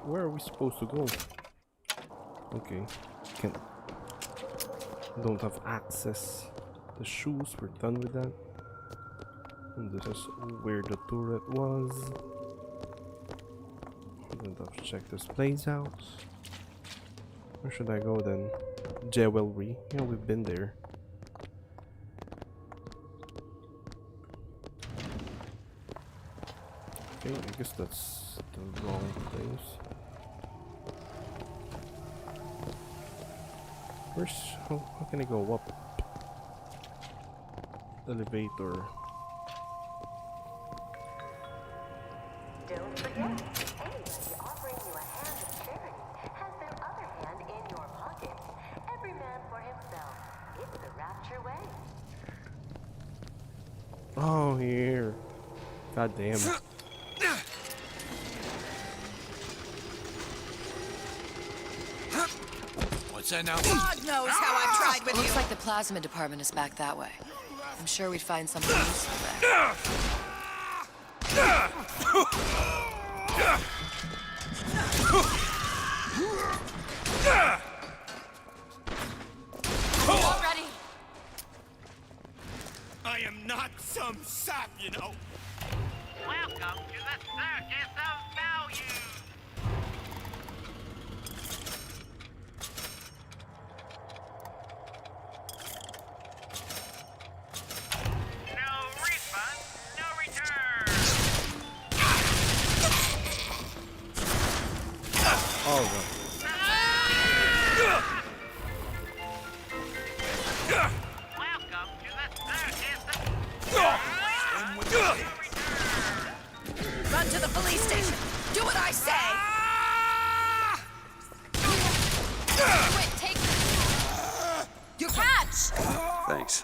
Where are we supposed to go? Okay. Don't have access. The shoes, we're done with that. And this is where the turret was. Don't have to check this place out. Where should I go then? Jewelry. Yeah, we've been there. Okay, I guess that's the wrong place. How can I go up? Elevator. Don't forget, anybody offering you a hand of charity has their other hand in your pocket. Every man for himself. It's the Rapture way. Oh, here. God damn. What's that now? God knows how I've tried with Looks you. like the plasma department is back that way. I'm sure we'd find something useful there. All ready. I am not some sap, you know. Welcome to the Circus of Value. No refund, no return. Oh, God. Welcome to the circus. Run to the police station. Do what I say. Quit, take your catch! Thanks.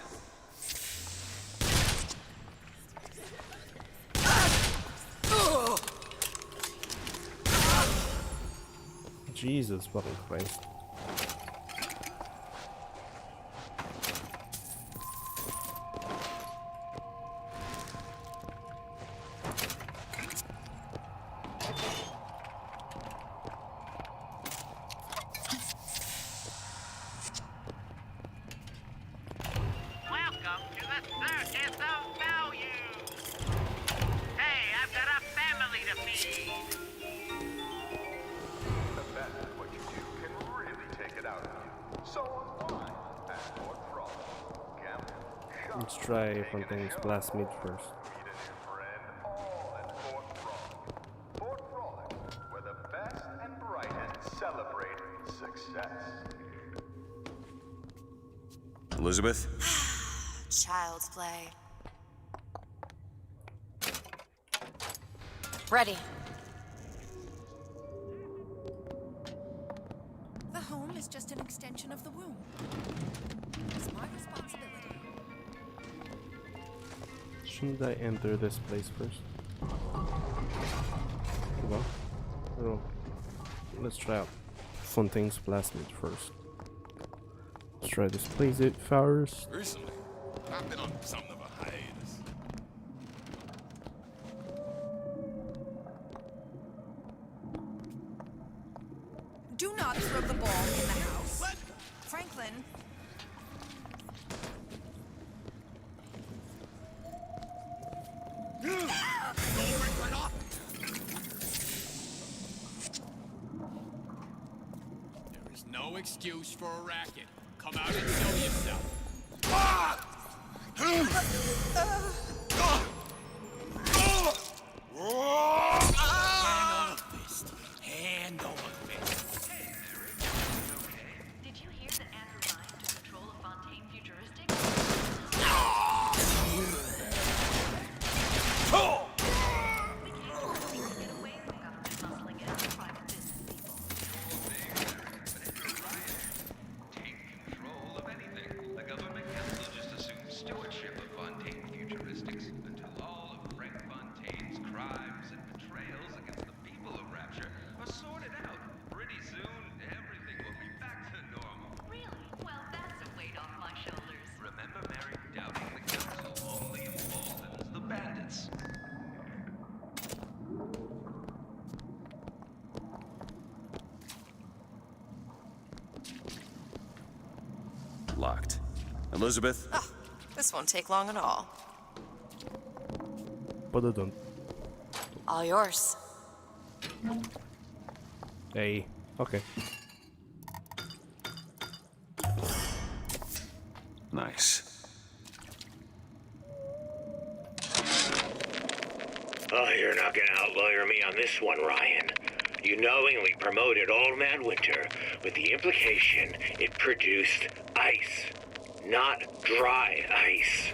Jesus fucking Christ. Welcome to the Circus of Value. Hey, I've got a family to feed. The best at what you do can really take it out of you. So unwind at Fort Frolic. Gamble, Let's try Fontaine's Blast Meat first. meet a new friend, all at Fort Frolic. Fort Frolic, where the best and brightest celebrate success. Elizabeth? Child's play. Ready. The home is just an extension of the womb. It's my responsibility. Shouldn't I enter this place first? Well, no. Let's try out Fontaine's Blast Meat first. Let's try this place it first. Recently, I've been on something of a hiatus. Do not throw the ball in the house. Franklin. There is no excuse for a racket. Come out and show yourself. Hand over fist. Hand over fist. Did you hear that Andrew Ryan took control of Fontaine Futuristic? We can't get away from government muscling in on private business people. Take control of anything. The government council just assumes stewardship of Fontaine Futuristic. locked. Elizabeth? Oh, this won't take long at all. Ba-da-dum. All yours. Hey. Okay. Nice. Oh, you're not gonna outlawyer me on this one, Ryan. You knowingly promoted Old Man Winter with the implication it produced ice, not dry ice.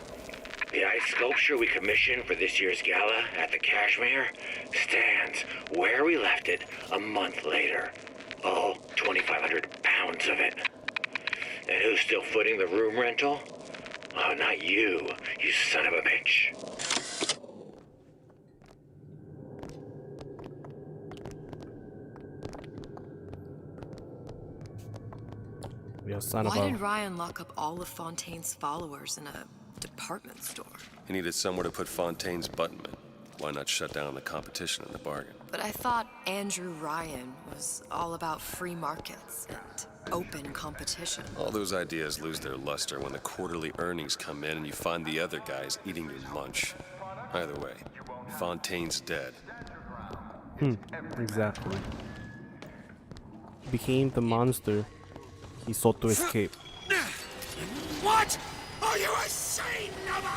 The ice sculpture we commissioned for this year's gala at the Kashmir stands where we left it a month later. All 2,500 pounds of it. And who's still footing the room rental? Oh, not you, you son of a bitch. Why did Ryan lock up all of Fontaine's followers in a department store? He needed somewhere to put Fontaine's buttonman. Why not shut down the competition in the bargain? But I thought Andrew Ryan was all about free markets and open competition. All those ideas lose their luster when the quarterly earnings come in and you find the other guys eating your lunch. Either way, Fontaine's dead. Exactly. He became the monster he sought to escape. What? Are you insane, Nova?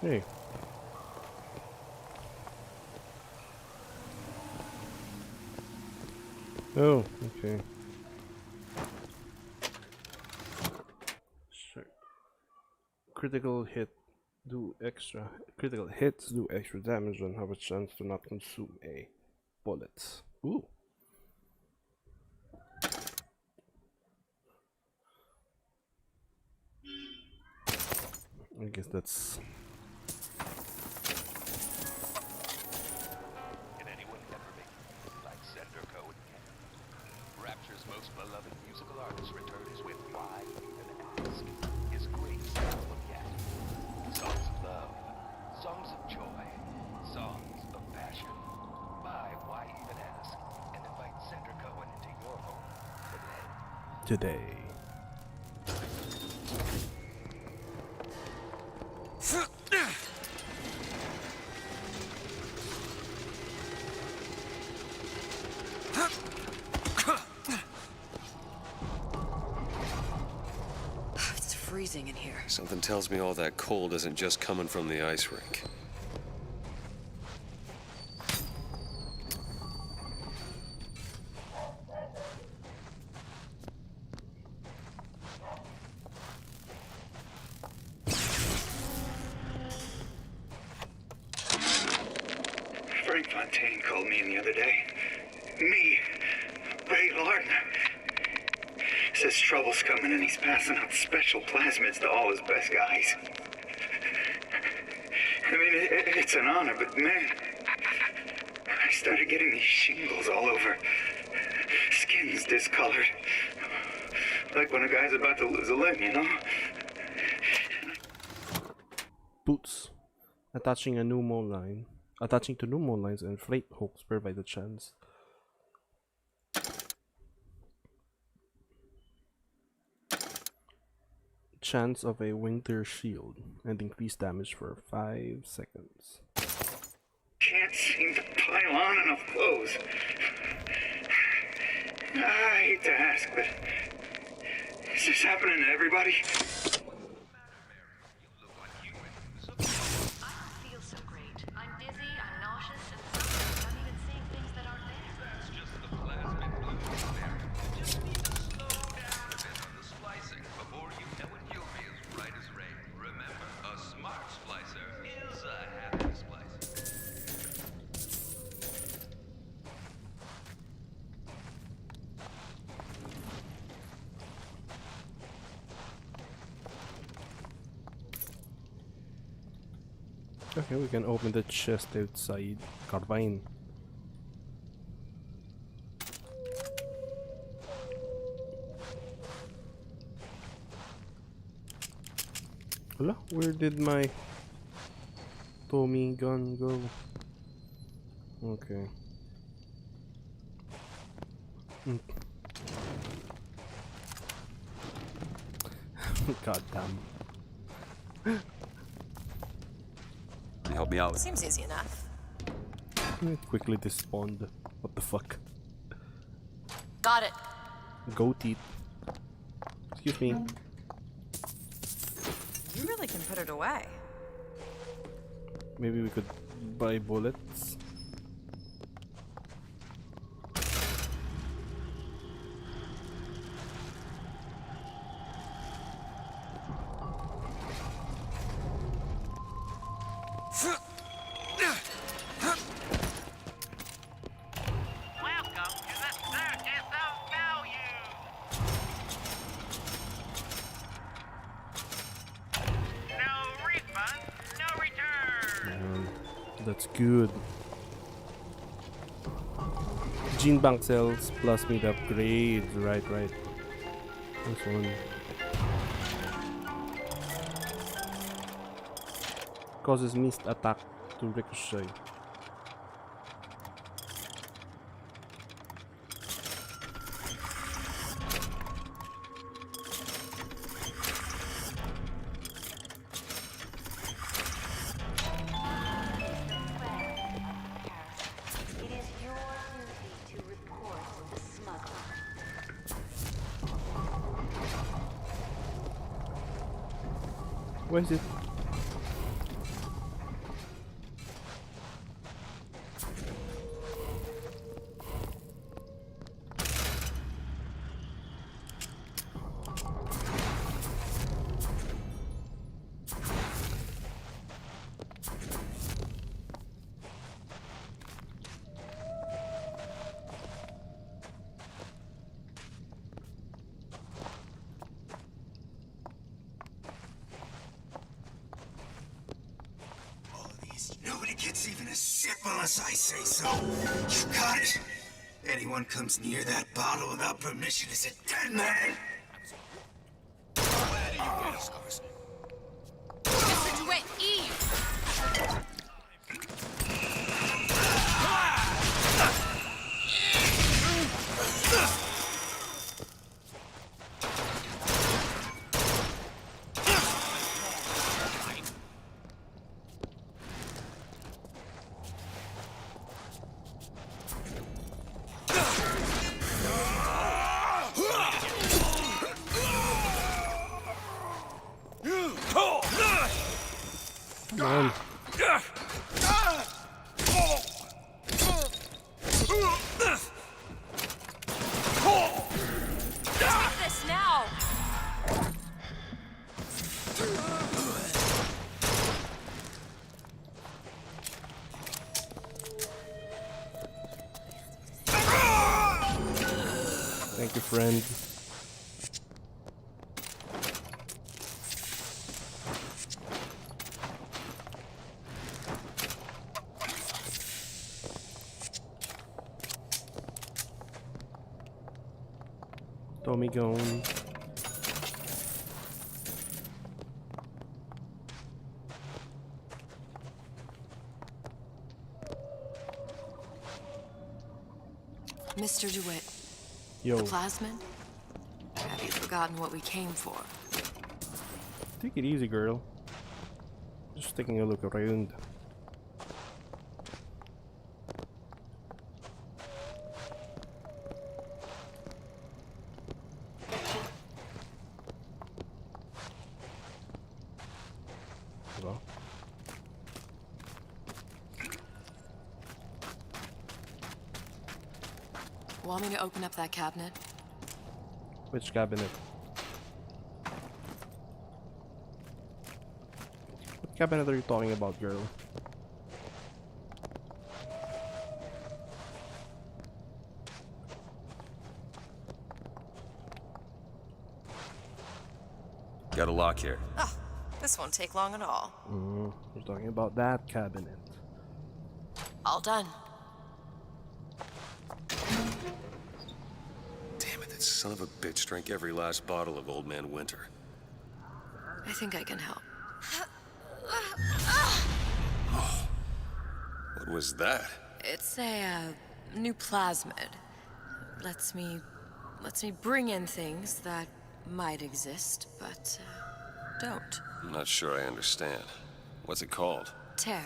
Hey. Oh, okay. Sure. Critical hits do extra damage and have a chance to not consume a bullet. Ooh. I guess that's Can anyone ever make it like Sender Code? Rapture's most beloved musical artist returns with Why Even Ask, his greatest album yet. Songs of love, songs of joy, songs of passion. Buy Why Even Ask and invite Sender Cohen into your home today. It's freezing in here. Something tells me all that cold isn't just coming from the ice rink. Frank Fontaine called me in the other day. Me, Ray Lardner. Says trouble's coming and he's passing out special plasmids to all his best guys. I mean, it's an honor, but man, I started getting these shingles all over. Skin's discolored. Like when a guy's about to lose a limb, you know? boots. Attaching to pneumo lines and freight hooks provide a chance of a winter shield and increased damage for 5 seconds. Can't seem to pile on enough clothes. I hate to ask, but is this happening to everybody? Okay, we can open the chest outside. Carbine. Hello? Where did my Tommy gun go? Okay. God damn. Can you help me out? Seems easy enough. It quickly despawned. What the fuck? Got it. Goat teeth. Excuse me. You really can put it away. Maybe we could buy bullets. Welcome to the circus of value. No refund, no return. That's good. Gene bank cells plus meat upgrades. Right. This one. Causes missed attack to ricochet. It is your duty to report the smuggler. Where is it? Nobody gets even a sip unless I say so. You got it? Anyone comes near that bottle without permission is a dead man. Where do you get us, Congress? Mr. DeWitt, Eve! Come on. Take this now! Thank you, friend. Tommy gone. Mr. DeWitt. Yo. The plasmid? Have you forgotten what we came for? Take it easy, girl. Just taking a look around. Hello? Want me to open up that cabinet? Which cabinet? What cabinet are you talking about, girl? Got a lock here. Ah, this won't take long at all. There's talking about that cabinet. All done. Damn it, that son of a bitch drank every last bottle of Old Man Winter. I think I can help. What was that? It's a new plasmid. Lets me bring in things that might exist, but don't. I'm not sure I understand. What's it called? Tear.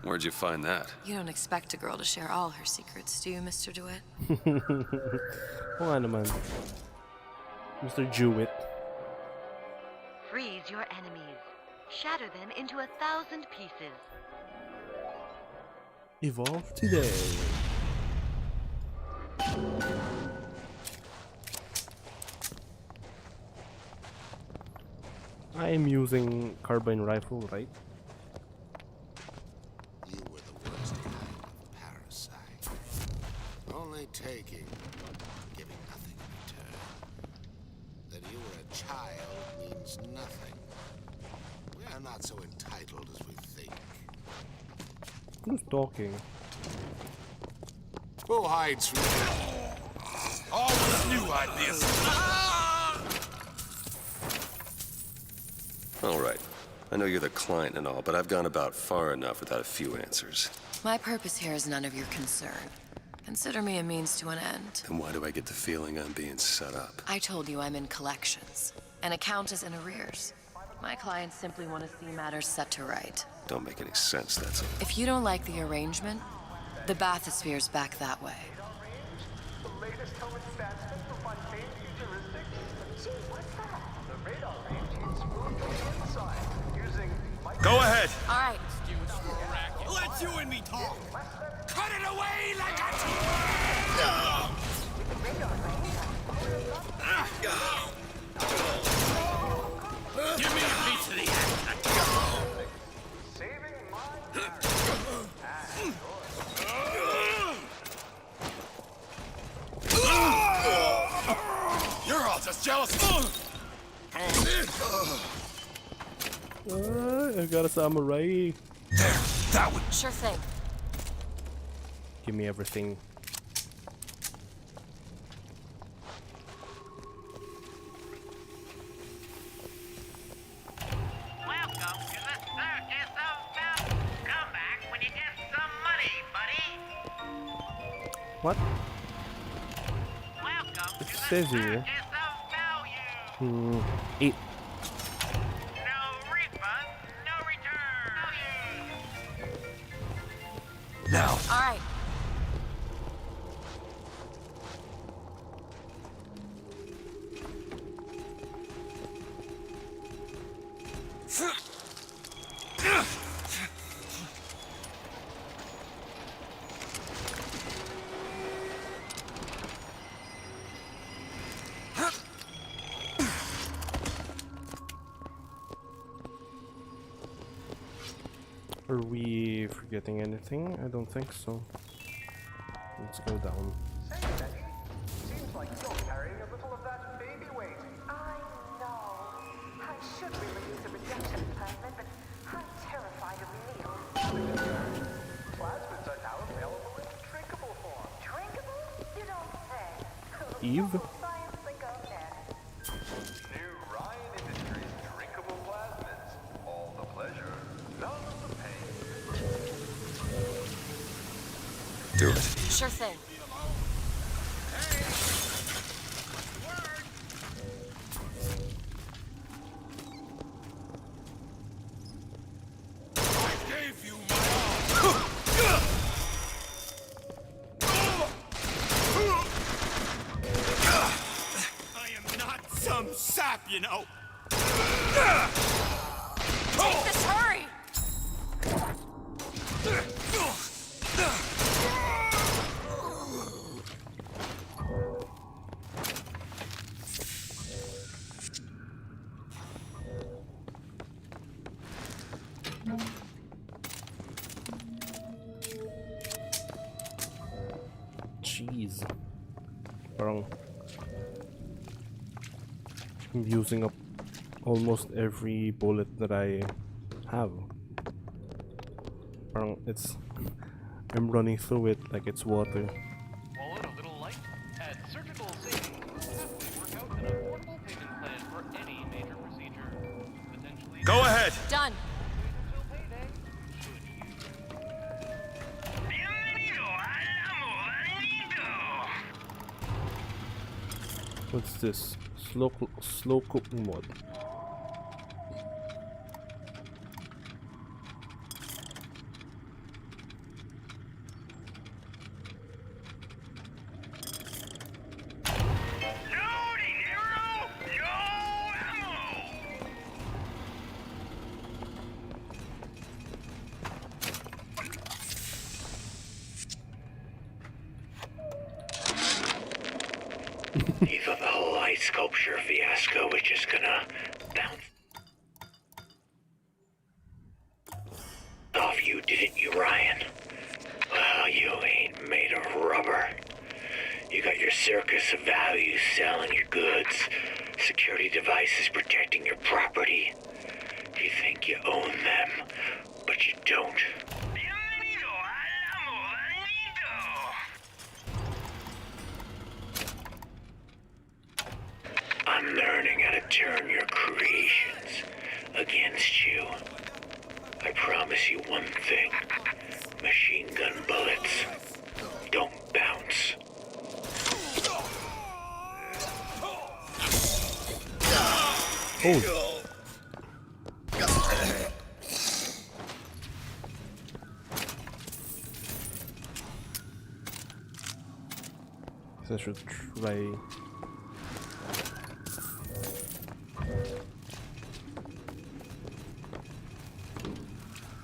Where'd you find that? You don't expect a girl to share all her secrets, do you, Mr. DeWitt? Wala naman. Mr. Jewett. Freeze your enemies. Shatter them into 1,000 pieces. Evolve today. I am using carbine rifle, right? You were the worst kind of parasite. Only taking, giving nothing in return. That you were a child means nothing. We are not so entitled as we think. Who's talking? Who hides from you? Always knew I'd be a All right. I know you're the client and all, but I've gone about far enough without a few answers. My purpose here is none of your concern. Consider me a means to an end. Then why do I get the feeling I'm being set up? I told you I'm in collections. An account is in arrears. My clients simply want to see matters set to right. Don't make any sense, that's all. If you don't like the arrangement, the bathysphere's back that way. The latest home advancement for Fontaine futuristics? Gee, what's that? The radar range is smooth from the inside, using Go ahead. All right. Let you and me talk. Cut it away like a Give me a piece of the action. saving my You're all just jealous. I got a samurai. There, that would. Sure thing. Give me everything. Welcome to the circus of value. Come back when you get some money, buddy. What? Welcome It to the says here. circus of value. 8. No refund, no return. Now. All right. Are we forgetting anything? I don't think so. Let's go down. Say, Betty, seems like you're carrying a little of that baby weight. I know. I should really use a reduction plasmid, but I'm terrified of needles. Plasmids are now available in drinkable form. Drinkable? You don't say. Eve? Science think of next. New Ryan Industries drinkable plasmids. All the pleasure, none of the pain. Do it. Sure thing. I gave you my I am not some sap, you know. Take this, hurry! Jeez. Parang I'm using up almost every bullet that I have. Parang it's I'm running through it like it's water. Wallet a little light? At Surgical Savings, happily work out an affordable payment plan for any major procedure. Potentially. Go ahead! Done. Until payday. What's this? Slow cooking mod. You thought the whole ice sculpture fiasco was just gonna bounce off you, didn't you, Ryan? Well, you ain't made of rubber. You got your circus of values selling your goods, security devices protecting your property. You think you own them, but you don't. I'm learning how to turn your creations against you. I promise you one thing. Machine gun bullets don't bounce. Oh. I should try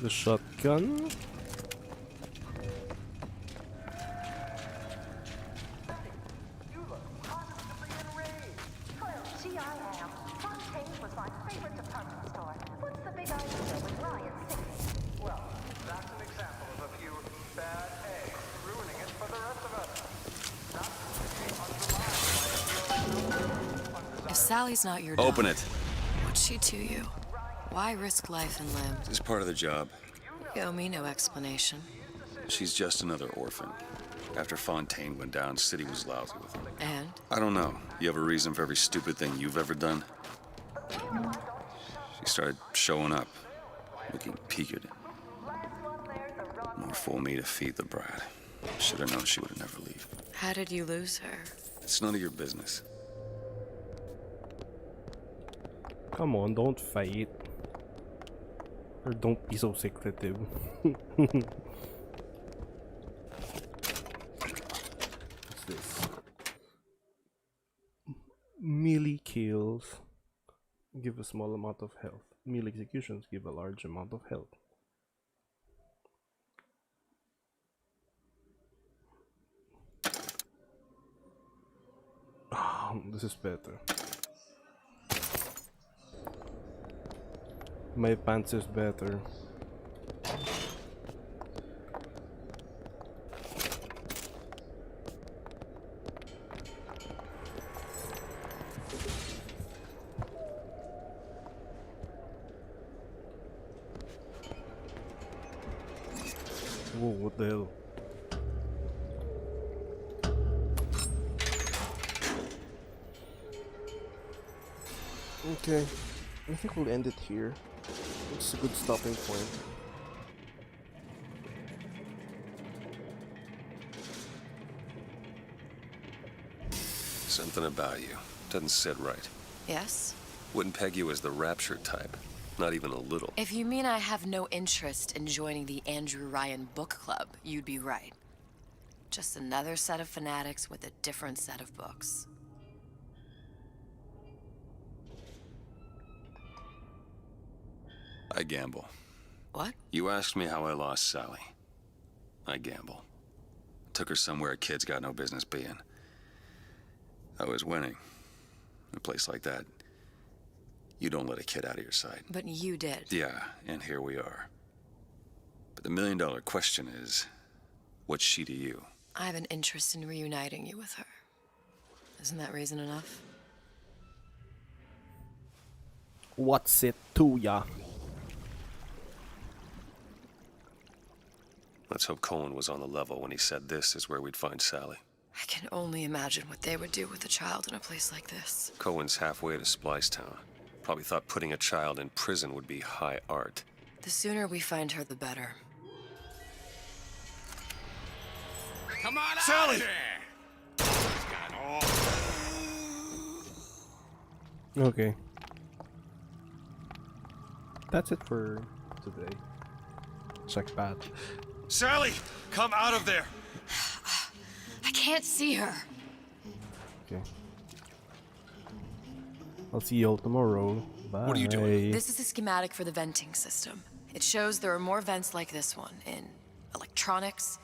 the shotgun. Gee, I am. Fontaine's was my favorite department store. What's the big idea with Ryan singing? Well, that's an example of a few bad eggs ruining it for the rest of us. If Sally's not your Open daughter, it. what's she to you? Why risk life and limb? It's part of the job. You owe me no explanation. She's just another orphan. After Fontaine went down, City was lousy with her. And? I don't know. You have a reason for every stupid thing you've ever done? She started showing up, looking peaked. More fool me to feed the brat. Should have known she would never leave. How did you lose her? It's none of your business. Come on, don't fight. Or don't be so secretive. What's this? Melee kills give a small amount of health. Melee executions give a large amount of health. Oh, this is better. My pants is better. Whoa, what the hell? Okay, I think we'll end it here. It's a good stopping point. Something about you doesn't sit right. Yes? Wouldn't peg you as the rapture type. Not even a little. If you mean I have no interest in joining the Andrew Ryan book club, you'd be right. Just another set of fanatics with a different set of books. I gamble. What? You asked me how I lost Sally. I gamble. Took her somewhere kids got no business being. I was winning. In a place like that, you don't let a kid out of your sight. But you did. Yeah, and here we are. But the million-dollar question is, what's she to you? I have an interest in reuniting you with her. Isn't that reason enough? What's it to ya? Let's hope Cohen was on the level when he said this is where we'd find Sally. I can only imagine what they would do with a child in a place like this. Cohen's halfway to Splicetown. Probably thought putting a child in prison would be high art. The sooner we find her, the better. Come on out Sally! of there! Okay. That's it for today. Sex bad. Sally! Come out of there! I can't see her. Okay. I'll see you all tomorrow. Bye. What are you doing? This is a schematic for the venting system. It shows there are more vents like this one in electronics,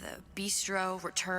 the bistro, return.